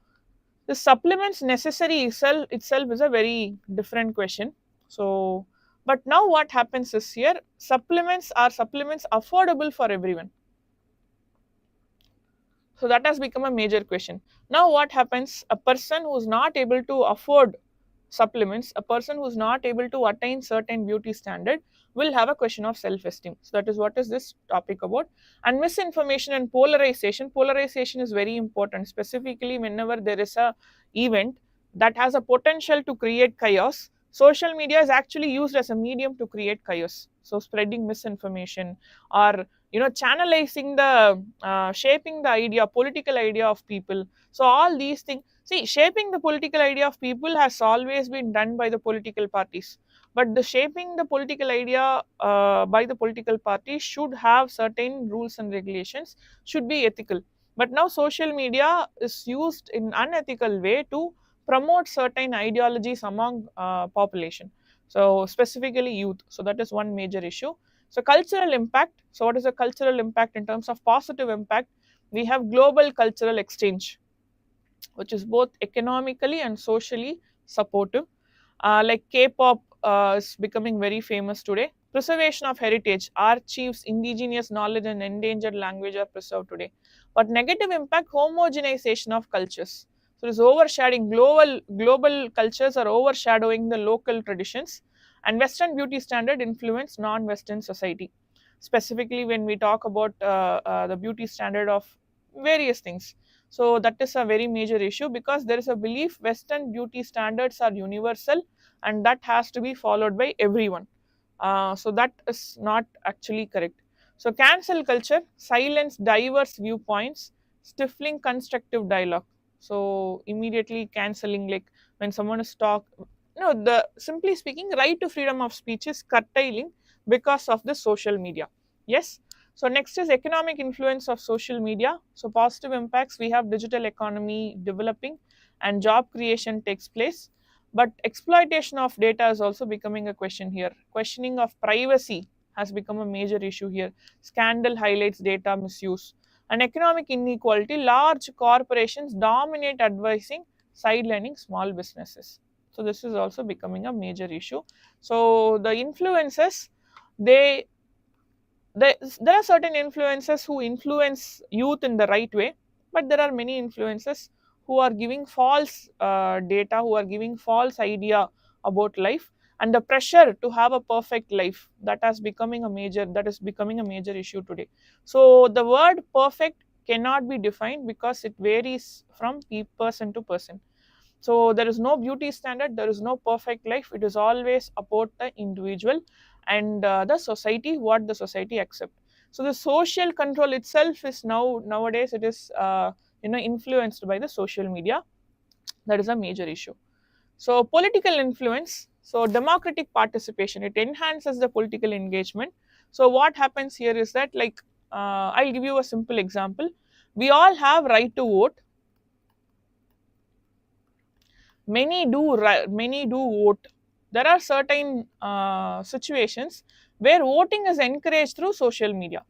the supplements necessary itself is a very different question. So, but now what happens is, here supplements affordable for everyone? So that has become a major question. Now what happens, a person who's not able to afford supplements, a person who's not able to attain certain beauty standard, will have a question of self esteem. So that is what is this topic about. And misinformation and polarization is very important, specifically whenever there is a event that has a potential to create chaos. Social media is actually used as a medium to create chaos, so spreading misinformation, or channelizing the shaping the political idea of people. So all these things, see, shaping the political idea of people has always been done by the political parties, but the shaping the political idea by the political parties should have certain rules and regulations, should be ethical. But now social media is used in unethical way to promote certain ideologies among population, so specifically youth. So that is one major issue. So cultural impact. So what is the cultural impact in terms of positive impact? We have global cultural exchange, which is both economically and socially supportive. Like K-pop is becoming very famous today. Preservation of heritage, archives, indigenous knowledge, and endangered language are preserved today. But negative impact, homogenization of cultures. So it is overshadowing global cultures are overshadowing the local traditions, and Western beauty standard influence non-Western society. Specifically, when we talk about the beauty standard of various things, so that is a very major issue, because there is a belief Western beauty standards are universal and that has to be followed by everyone. So that is not actually correct. So cancel culture, silence diverse viewpoints, stifling constructive dialogue. So immediately canceling, like when someone is the simply speaking, right to freedom of speech is curtailing because of the social media. Yes. So next is economic influence of social media. So positive impacts, we have digital economy developing and job creation takes place. But exploitation of data is also becoming a question here. Questioning of privacy has become a major issue here. Scandal highlights data misuse. And economic inequality, large corporations dominate advising, sidelining small businesses. So this is also becoming a major issue. So the influences, they there are certain influencers who influence youth in the right way, but there are many influencers who are giving false data, who are giving false idea about life, and the pressure to have a perfect life, that is becoming a major issue today. So the word perfect cannot be defined because it varies from person to person. So there is no beauty standard, there is no perfect life. It is always about the individual and the society, what the society accept. So the social control itself is nowadays it is influenced by the social media. That is a major issue. So political influence, so democratic participation, it enhances the political engagement. So what happens here is that, like, I'll give you a simple example. We all have right to vote. Many do vote. There are certain situations where voting is encouraged through social media.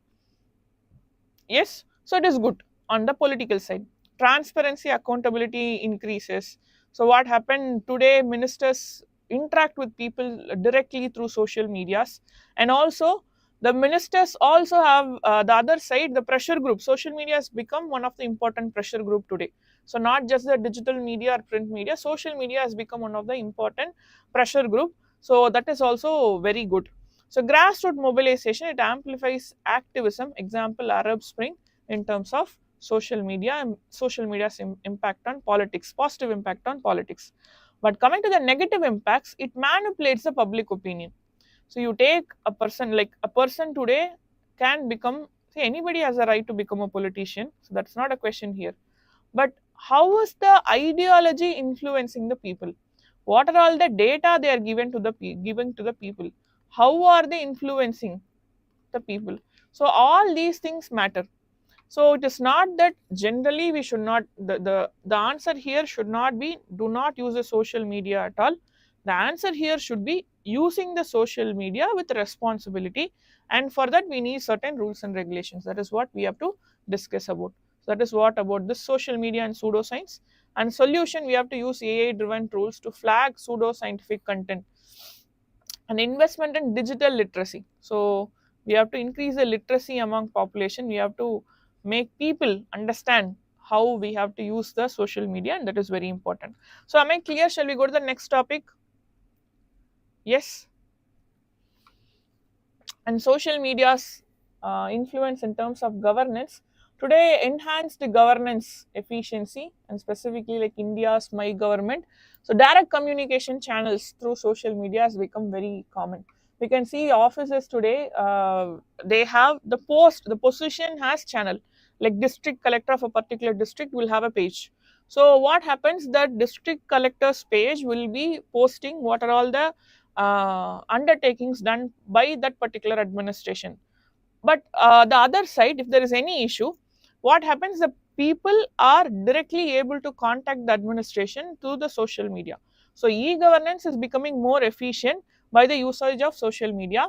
Yes, so it is good. On the political side, transparency, accountability increases. So what happened today, ministers interact with people directly through social medias. And also the ministers also have the other side, the pressure group. Social media has become one of the important pressure group today. So not just the digital media or print media, social media has become one of the important pressure group. So that is also very good. So grassroots mobilization, it amplifies activism. Example, Arab Spring, in terms of social media and social media's impact on politics, positive impact on politics. But coming to the negative impacts, it manipulates the public opinion. So you take a person, like a person today can become, see, anybody has a right to become a politician. So that's not a question here. But how is the ideology influencing the people? What are all the data they are given to the people? How are they influencing the people? So all these things matter. So it is not that generally we should not, the answer here should not be do not use the social media at all. The answer here should be using the social media with responsibility, and for that we need certain rules and regulations. That is what we have to discuss about. So that is what about this social media and pseudoscience. And solution, we have to use AI driven tools to flag pseudoscientific content, and investment in digital literacy. So we have to increase the literacy among population. We have to make people understand how we have to use the social media, and that is very important. So am I clear? Shall we go to the next topic? Yes. And social media's influence in terms of governance. Today, enhanced governance efficiency, and specifically like India's My Government. So, direct communication channels through social media has become very common. We can see offices today, they have the position has channel. Like district collector of a particular district will have a page. So, what happens that district collector's page will be posting what are all the undertakings done by that particular administration. But the other side, if there is any issue, what happens, the people are directly able to contact the administration through the social media. So e-governance is becoming more efficient by the usage of social media,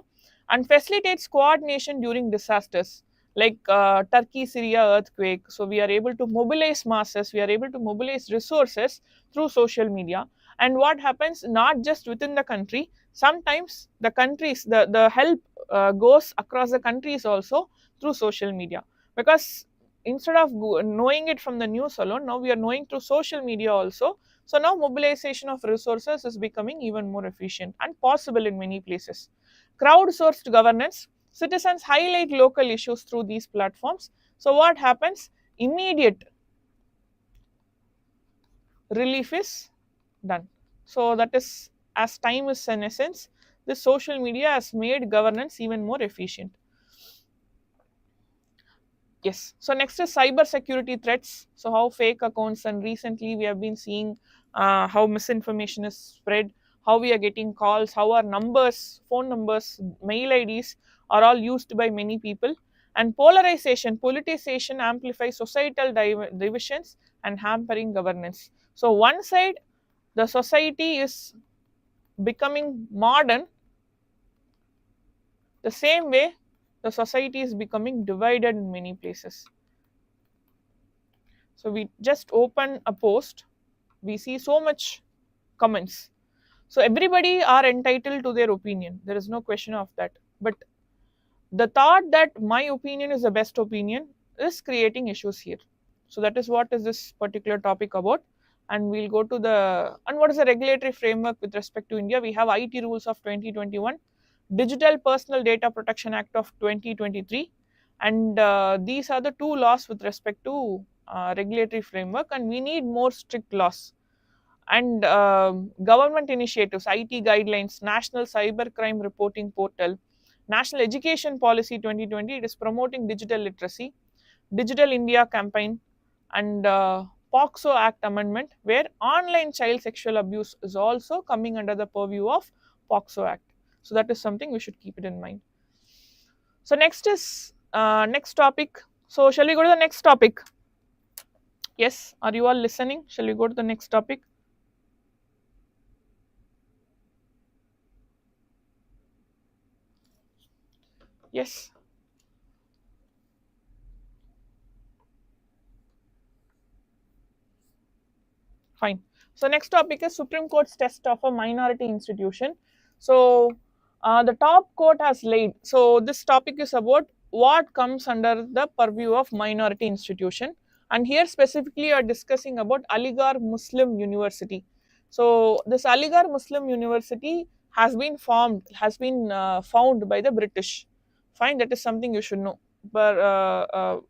and facilitates coordination during disasters like Turkey Syria earthquake. So we are able to mobilize masses, we are able to mobilize resources through social media. And what happens, not just within the country, sometimes the countries, the help goes across the countries also through social media. Because instead of knowing it from the news alone, now we are knowing through social media also. So now mobilization of resources is becoming even more efficient and possible in many places. Crowdsourced governance, citizens highlight local issues through these platforms. So what happens, immediate relief is done. So that is, as time is an essence, the social media has made governance even more efficient. Yes. So next is cyber security threats. So how fake accounts, and recently we have been seeing how misinformation is spread, how we are getting calls, how our numbers, phone numbers, mail IDs are all used by many people. And polarization, politicization amplifies societal divisions and hampering governance. So one side, the society is becoming modern, the same way the society is becoming divided in many places. So we just open a post, we see so much comments. So everybody are entitled to their opinion. There is no question of that. But the thought that my opinion is the best opinion is creating issues here. So that is what is this particular topic about. And we'll go to the, and what is the regulatory framework with respect to India? We have IT rules of 2021, Digital Personal Data Protection Act of 2023, and these are the two laws with respect to regulatory framework, and we need more strict laws. And government initiatives, IT guidelines, National Cybercrime Reporting Portal, National Education Policy 2020, it is promoting digital literacy, Digital India campaign, and POXO Act amendment, where online child sexual abuse is also coming under the purview of POXO Act. So that is something we should keep it in mind. So next is next topic. So shall we go to the next topic? Yes, are you all listening? Shall we go to the next topic? Yes. Fine. So next topic is Supreme Court's test of a minority institution. So the top court has laid. So this topic is about what comes under the purview of minority institution. And here specifically we are discussing about Aligarh Muslim University. So this Aligarh Muslim University has been found by the British. Fine, that is something you should know. But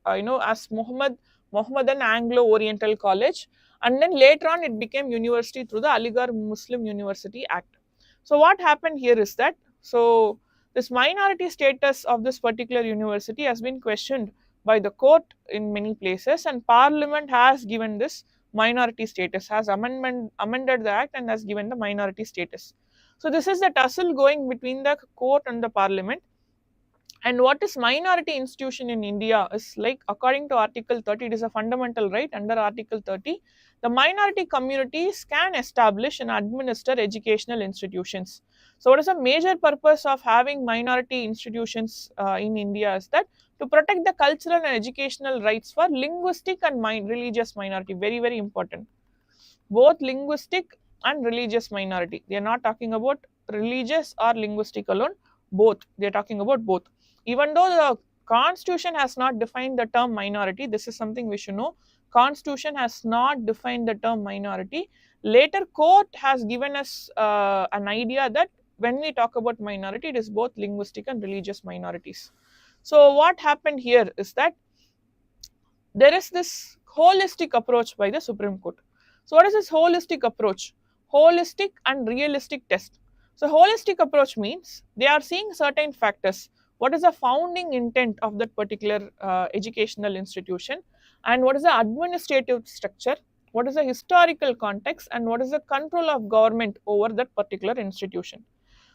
as Mohammedan Anglo Oriental College, and then later on it became university through the Aligarh Muslim University Act. So what happened here is that, so this minority status of this particular university has been questioned by the court in many places, and parliament has given this minority status, has amended the act and has given the minority status. So this is the tussle going between the court and the parliament. And what is minority institution in India is like, according to Article 30, it is a fundamental right. Under Article 30, the minority communities can establish and administer educational institutions. So what is a major purpose of having minority institutions in India is that to protect the cultural and educational rights for linguistic and religious minority. Very, very important. Both linguistic and religious minority. They are not talking about religious or linguistic alone, both. They are talking about both. Even though the constitution has not defined the term minority, this is something we should know. Constitution has not defined the term minority. Later court has given us an idea that when we talk about minority, it is both linguistic and religious minorities. So what happened here is that there is this holistic approach by the Supreme Court. So what is this holistic approach? Holistic and realistic test. So holistic approach means they are seeing certain factors. What is the founding intent of that particular educational institution, and what is the administrative structure, what is the historical context, and what is the control of government over that particular institution.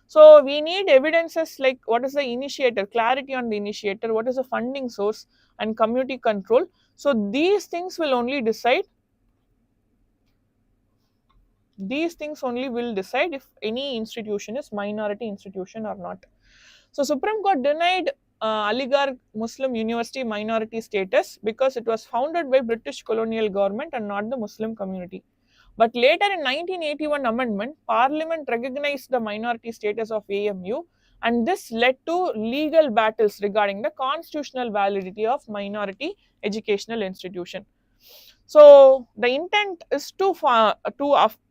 So we need evidences like what is the initiator, clarity on the initiator, what is the funding source, and community control. So these things only will decide if any institution is minority institution or not. So Supreme Court denied Aligarh Muslim University minority status because it was founded by British colonial government and not the Muslim community. But later in 1981 amendment, Parliament recognized the minority status of AMU, and this led to legal battles regarding the constitutional validity of minority educational institution. So the intent is to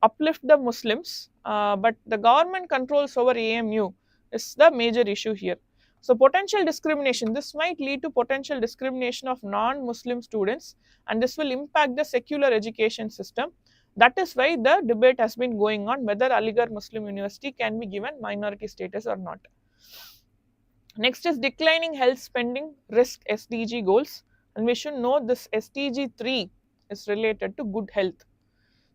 uplift the Muslims, but the government controls over AMU is the major issue here. So potential discrimination, this might lead to potential discrimination of non-Muslim students, and this will impact the secular education system. That is why the debate has been going on whether Aligarh Muslim University can be given minority status or not. Next is declining health spending risk SDG goals, and we should know this SDG 3 is related to good health.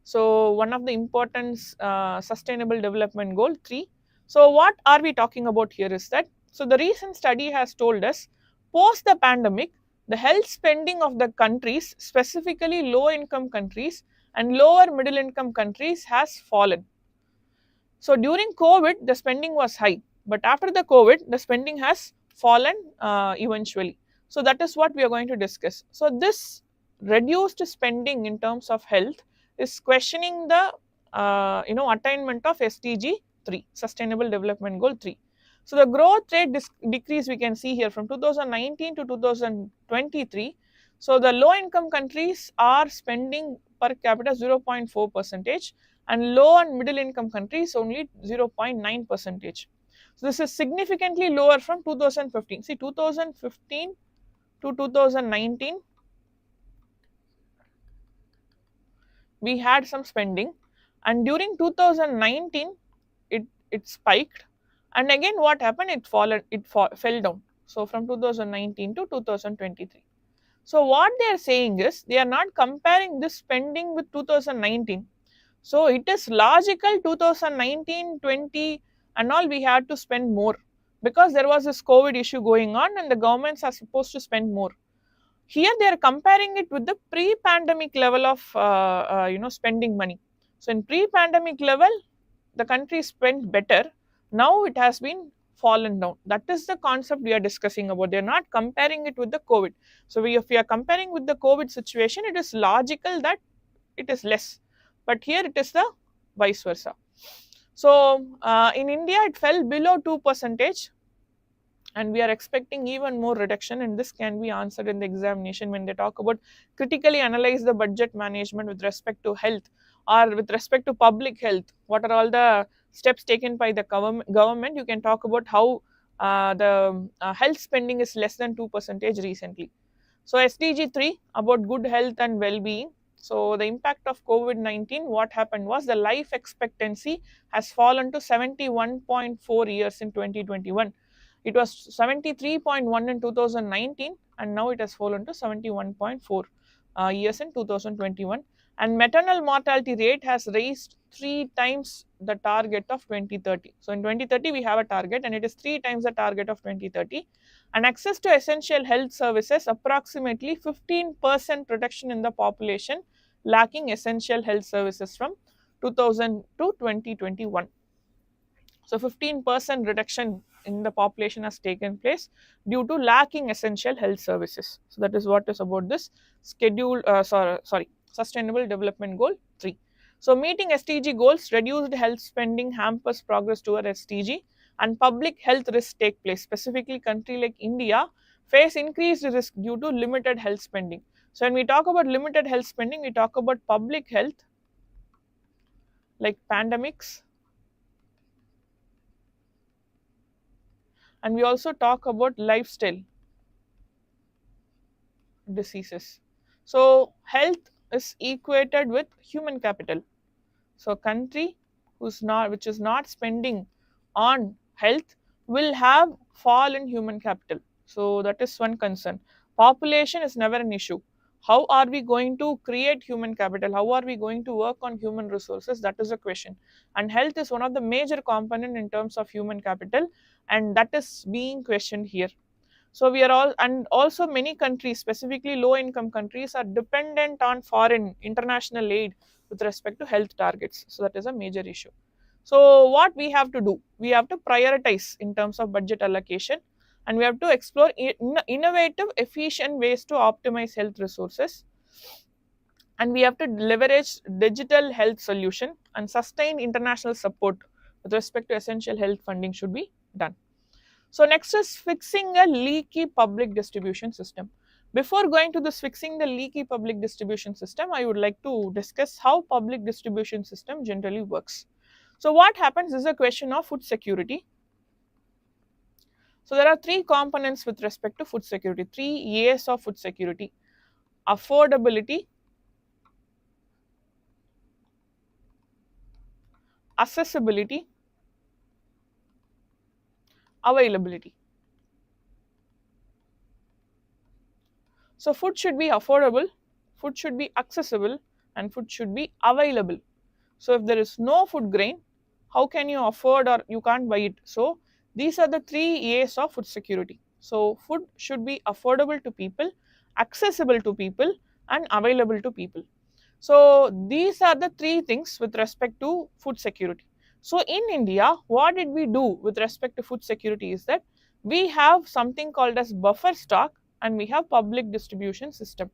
So one of the important sustainable development goal 3. So what are we talking about here is that, so the recent study has told us post the pandemic, the health spending of the countries, specifically low income countries and lower middle income countries, has fallen. So during COVID, the spending was high, but after the COVID, the spending has fallen eventually. So that is what we are going to discuss. So this reduced spending in terms of health is questioning the attainment of SDG 3, Sustainable Development Goal 3. So the growth rate decrease we can see here from 2019 to 2023. So the low income countries are spending per capita 0.4 percentage, and low and middle income countries only 0.9 percentage. So this is significantly lower from 2015. See, 2015 to 2019, we had some spending, and during 2019, it spiked, and again what happened? It fell down. So from 2019 to 2023. So what they are saying is they are not comparing this spending with 2019. So it is logical 2019, 20 and all we had to spend more because there was this COVID issue going on and the governments are supposed to spend more. Here they are comparing it with the pre-pandemic level of spending money. So in pre-pandemic level, the country spent better. Now it has been fallen down. That is the concept we are discussing about. They are not comparing it with the COVID. So if we are comparing with the COVID situation, it is logical that it is less. But here it is the vice versa. So in India, it fell below 2%. And we are expecting even more reduction, and this can be answered in the examination when they talk about critically analyze the budget management with respect to health or with respect to public health. What are all the steps taken by the government? You can talk about how the health spending is less than 2% recently. So SDG 3 about good health and well-being. So the impact of COVID-19, what happened was the life expectancy has fallen to 71.4 years in 2021. It was 73.1 in 2019 and now it has fallen to 71.4 years in 2021. and maternal mortality rate has raised 3 times the target of 2030. So in 2030 we have a target and it is 3 times the target of 2030. And access to essential health services, approximately 15% reduction in the population lacking essential health services from 2000 to 2021. So 15% reduction in the population has taken place due to lacking essential health services. So that is what is about this Sustainable Development Goal 3. So meeting SDG goals, reduced health spending hampers progress toward SDG, and public health risks take place. Specifically, country like India face increased risk due to limited health spending. So when we talk about limited health spending, we talk about public health like pandemics, and we also talk about lifestyle diseases. So health is equated with human capital. So a country which is not spending on health will have fall in human capital. So that is one concern. Population is never an issue. How are we going to create human capital? How are we going to work on human resources? That is a question. And health is one of the major component in terms of human capital, and that is being questioned here. So we are all, and also many countries, specifically low income countries, are dependent on foreign international aid with respect to health targets. So that is a major issue. So what we have to do, we have to prioritize in terms of budget allocation, and we have to explore innovative, efficient ways to optimize health resources, and we have to leverage digital health solution, and sustain international support with respect to essential health funding should be done. So next is fixing a leaky public distribution system. Before going to this fixing the leaky public distribution system, I would like to discuss how public distribution system generally works. So what happens is a question of food security. So there are three components with respect to food security, 3 A's of food security: affordability, accessibility, availability. So food should be affordable, food should be accessible, and food should be available. So if there is no food grain, how can you afford, or you can't buy it? So these are the 3 A's of food security. So food should be affordable to people, accessible to people, and available to people. So these are the three things with respect to food security. So in India, what did we do with respect to food security is that we have something called as buffer stock, and we have public distribution system.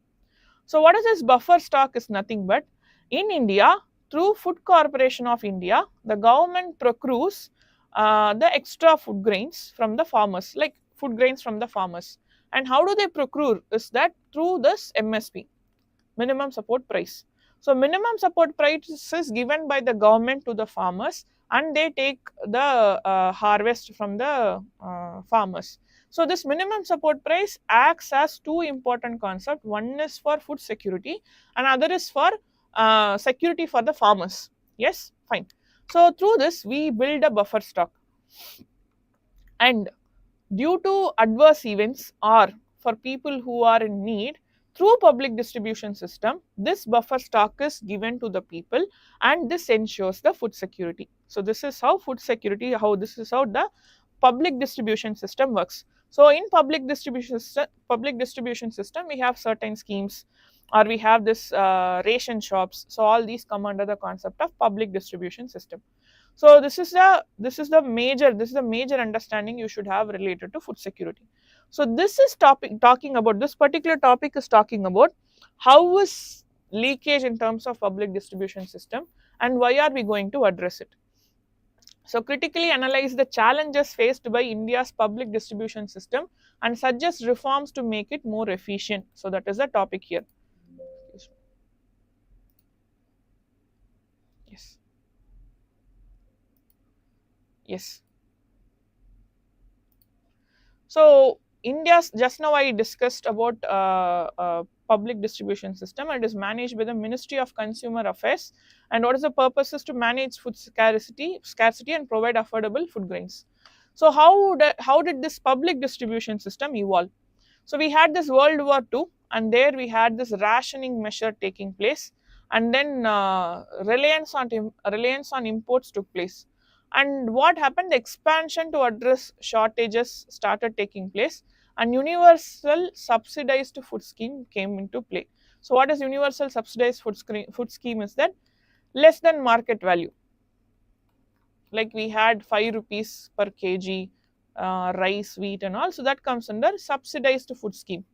So what is this buffer stock is nothing but, in India, through Food Corporation of India, the government procures the extra food grains from the farmers, like food grains from the farmers. And how do they procure is that through this MSP, minimum support price. So minimum support price is given by the government to the farmers, and they take the harvest from the farmers. So this minimum support price acts as two important concepts. One is for food security, and other is for security for the farmers. Yes, fine. So through this we build a buffer stock, and due to adverse events or for people who are in need, through public distribution system, this buffer stock is given to the people, and this ensures the food security. So this is how food security, this is how the public distribution system works. So in public distribution system, we have certain schemes, or we have this ration shops. So all these come under the concept of public distribution system. So this is the major understanding you should have related to food security. So this is this particular topic is talking about how is leakage in terms of public distribution system, and why are we going to address it. So critically analyze the challenges faced by India's public distribution system and suggest reforms to make it more efficient. So that is the topic here. Yes. Yes. So India's, just now I discussed about public distribution system. It is managed by the Ministry of Consumer Affairs, and what is the purpose is to manage food scarcity and provide affordable food grains. So how did this public distribution system evolve? So we had this World War II, and there we had this rationing measure taking place, and then reliance on imports took place. And what happened? The expansion to address shortages started taking place, and universal subsidized food scheme came into play. So what is universal subsidized food scheme is that less than market value, like we had 5 rupees per kg rice, wheat and all, so that comes under subsidized food scheme.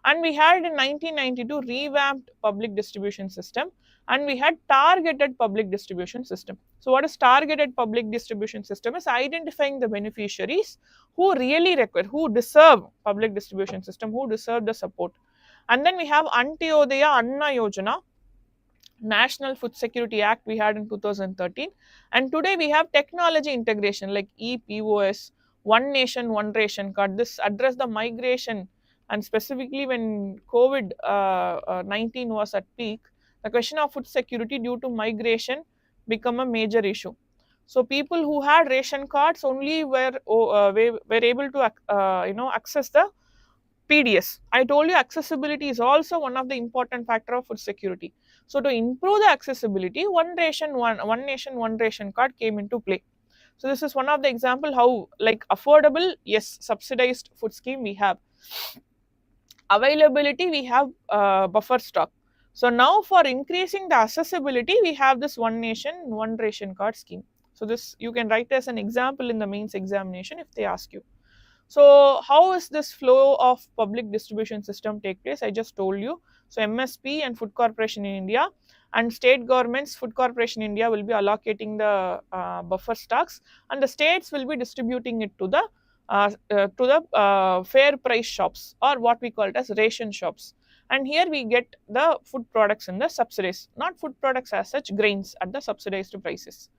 And we had in 1992 revamped public distribution system, and we had targeted public distribution system. So what is targeted public distribution system? Is identifying the beneficiaries who really require, who deserve public distribution system, who deserve the support. And then we have Antyodaya Anna Yojana, National Food Security Act we had in 2013, and today we have technology integration like EPOS, One Nation One Ration Card. This address the migration, and specifically when COVID 19 was at peak, the question of food security due to migration become a major issue. So people who had ration cards only were able to access the PDS. I told you accessibility is also one of the important factor of food security. So to improve the accessibility, one nation, one ration card came into play. So this is one of the example how like affordable, yes, subsidized food scheme we have. Availability, we have buffer stock. So now for increasing the accessibility, we have this one nation, one ration card scheme. So this you can write as an example in the mains examination if they ask you. So how is this flow of public distribution system take place? I just told you. So MSP and Food Corporation in India and state governments, Food Corporation India will be allocating the buffer stocks, and the states will be distributing it to the fair price shops, or what we call it as ration shops. And here we get the food products in the subsidies, not food products as such, grains at the subsidized prices.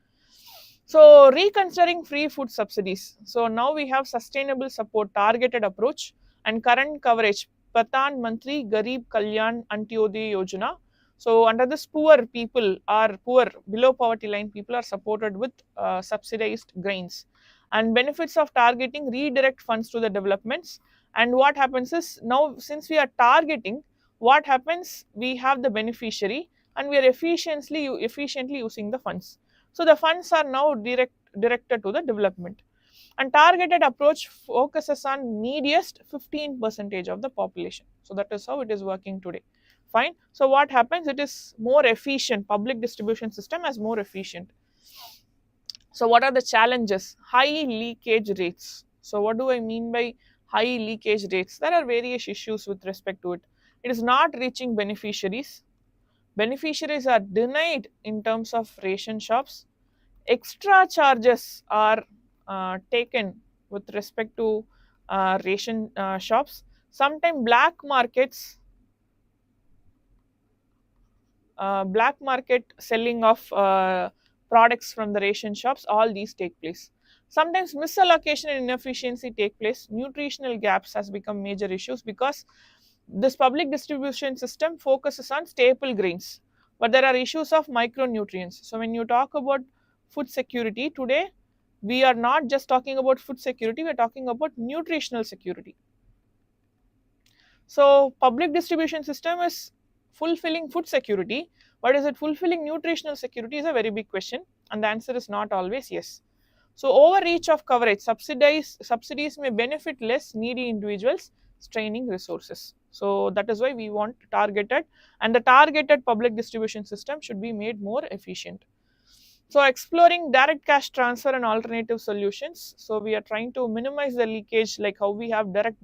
So reconsidering free food subsidies. So now we have sustainable support, targeted approach, and current coverage. Pradhan Mantri Garib Kalyan Antyodaya Yojana. So under this, poor people are poor, below poverty line people are supported with subsidized grains. And benefits of targeting, redirect funds to the developments. And what happens is, now since we are targeting, what happens? We have the beneficiary and we are efficiently using the funds. So the funds are now directed to the development. And targeted approach focuses on neediest 15% of the population. So that is how it is working today. Fine. So what happens? It is more efficient. Public distribution system is more efficient. So what are the challenges? High leakage rates. So what do I mean by high leakage rates? There are various issues with respect to it. It is not reaching beneficiaries. Beneficiaries are denied in terms of ration shops. Extra charges are taken with respect to ration shops. Sometimes black market selling of products from the ration shops, all these take place. Sometimes misallocation and inefficiency take place. Nutritional gaps has become major issues because this public distribution system focuses on staple grains, but there are issues of micronutrients. So when you talk about food security today, we are not just talking about food security, we are talking about nutritional security. So public distribution system is fulfilling food security, but is it fulfilling nutritional security is a very big question, and the answer is not always yes. So overreach of coverage, subsidies may benefit less needy individuals, straining resources. So that is why we want targeted, and the targeted public distribution system should be made more efficient. So exploring direct cash transfer and alternative solutions. So we are trying to minimize the leakage, like how we have direct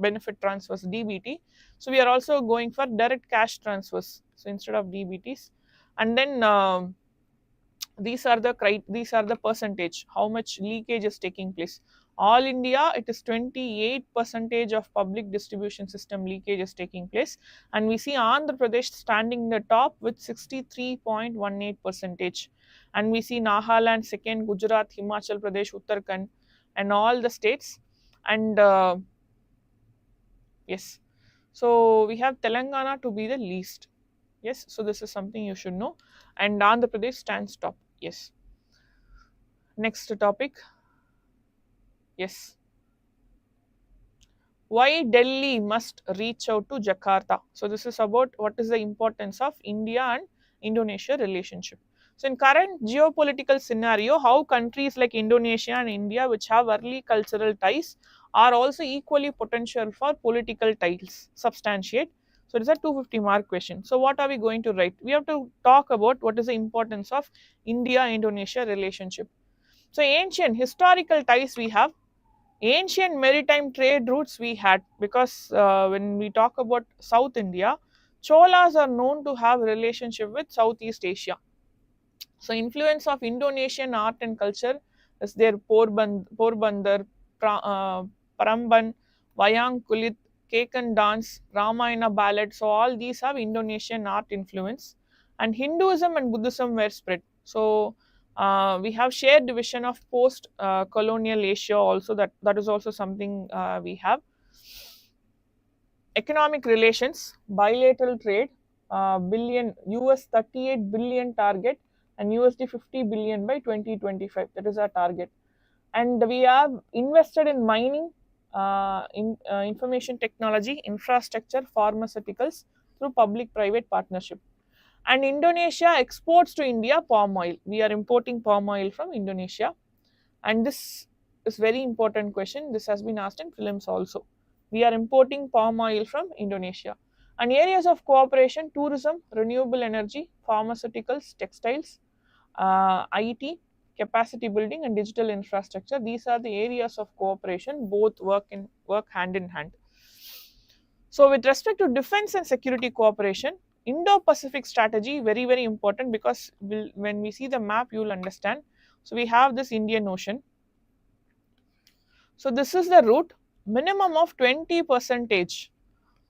benefit transfers, DBT. So we are also going for direct cash transfers, so instead of DBTs. And then these are the percentage, how much leakage is taking place. All India, it is 28% of public distribution system leakage is taking place, and we see Andhra Pradesh standing in the top with 63.18%, and we see Nagaland second, Gujarat, Himachal Pradesh, Uttarakhand, and all the states. And yes, so we have Telangana to be the least. Yes, so this is something you should know, and Andhra Pradesh stands top. Yes. Next topic. Yes. Why Delhi must reach out to Jakarta? So this is about what is the importance of India and India-Indonesia relationship. So in current geopolitical scenario, how countries like Indonesia and India, which have early cultural ties, are also equally potential for political ties, substantiate. So it is a 250 mark question. So what are we going to write? We have to talk about what is the importance of India-Indonesia relationship. So ancient historical ties we have, ancient maritime trade routes we had, because when we talk about South India, Cholas are known to have relationship with Southeast Asia. So influence of Indonesian art and culture is their Porbandar, Paramban, Wayang Kulit, Kekan dance, Ramayana ballad. So all these have Indonesian art influence. And Hinduism and Buddhism were spread. So we have shared division of post colonial Asia also, that is also something we have. Economic relations, bilateral trade, billion US 38 billion target and USD 50 billion by 2025. That is our target. And we have invested in mining, information technology, infrastructure, pharmaceuticals through public-private partnership. And Indonesia exports to India palm oil. We are importing palm oil from Indonesia. And this is very important question. This has been asked in films also. We are importing palm oil from Indonesia. And areas of cooperation: tourism, renewable energy, pharmaceuticals, textiles, IT, capacity building, and digital infrastructure. These are the areas of cooperation. Both work hand in hand. So, with respect to defense and security cooperation, Indo-Pacific strategy very important, because when we see the map, you will understand. So, we have this Indian Ocean. So, this is the route. Minimum of 20 percentage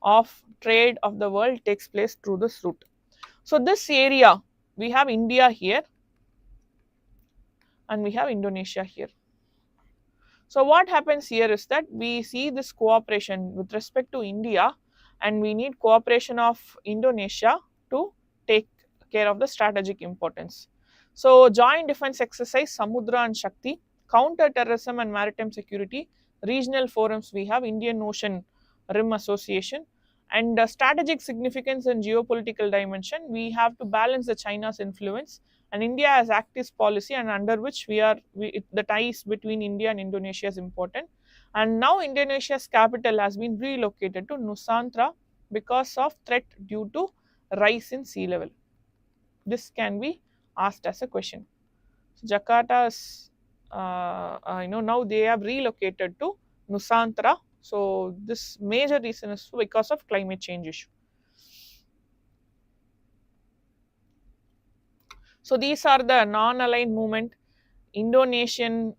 of trade of the world takes place through this route. So, this area, we have India here and we have Indonesia here. So what happens here is that we see this cooperation with respect to India, and we need cooperation of Indonesia to take care of the strategic importance. So joint defense exercise, Samudra and Shakti, counter terrorism and maritime security, regional forums we have, Indian Ocean Rim Association, and strategic significance and geopolitical dimension, we have to balance the China's influence, and India has active policy, and under which the ties between India and Indonesia is important. And now Indonesia's capital has been relocated to Nusantara because of threat due to rise in sea level. This can be asked as a question. So Jakarta is, now they have relocated to Nusantara. So this major reason is because of climate change issue. So these are the non-aligned movement, Indonesian,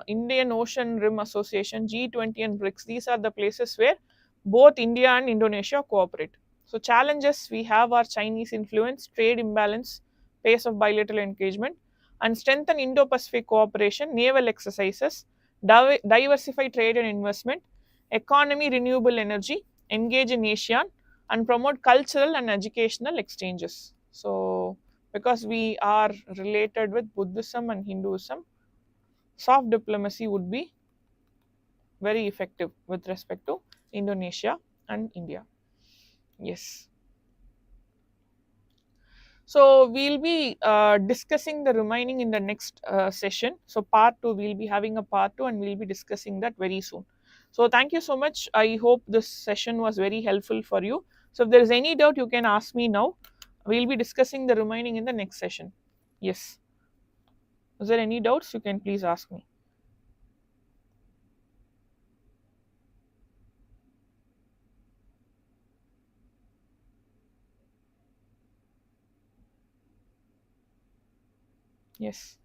Indian Ocean Rim Association, G20 and BRICS. These are the places where both India and Indonesia cooperate. So challenges we have are Chinese influence, trade imbalance, pace of bilateral engagement, and strengthen Indo-Pacific cooperation, naval exercises, diversify trade and investment, economy, renewable energy, engage in ASEAN, and promote cultural and educational exchanges. So because we are related with Buddhism and Hinduism, soft diplomacy would be very effective with respect to Indonesia and India. Yes. So we'll be discussing the remaining in the next session. So part 2, we'll be having a part 2 and we'll be discussing that very soon. So thank you so much. I hope this session was very helpful for you. So if there is any doubt, you can ask me now. We'll be discussing the remaining in the next session. Yes. Is there any doubts? You can please ask me. Yes.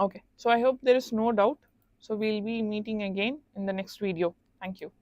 Okay. So I hope there is no doubt. So we'll be meeting again in the next video. Thank you.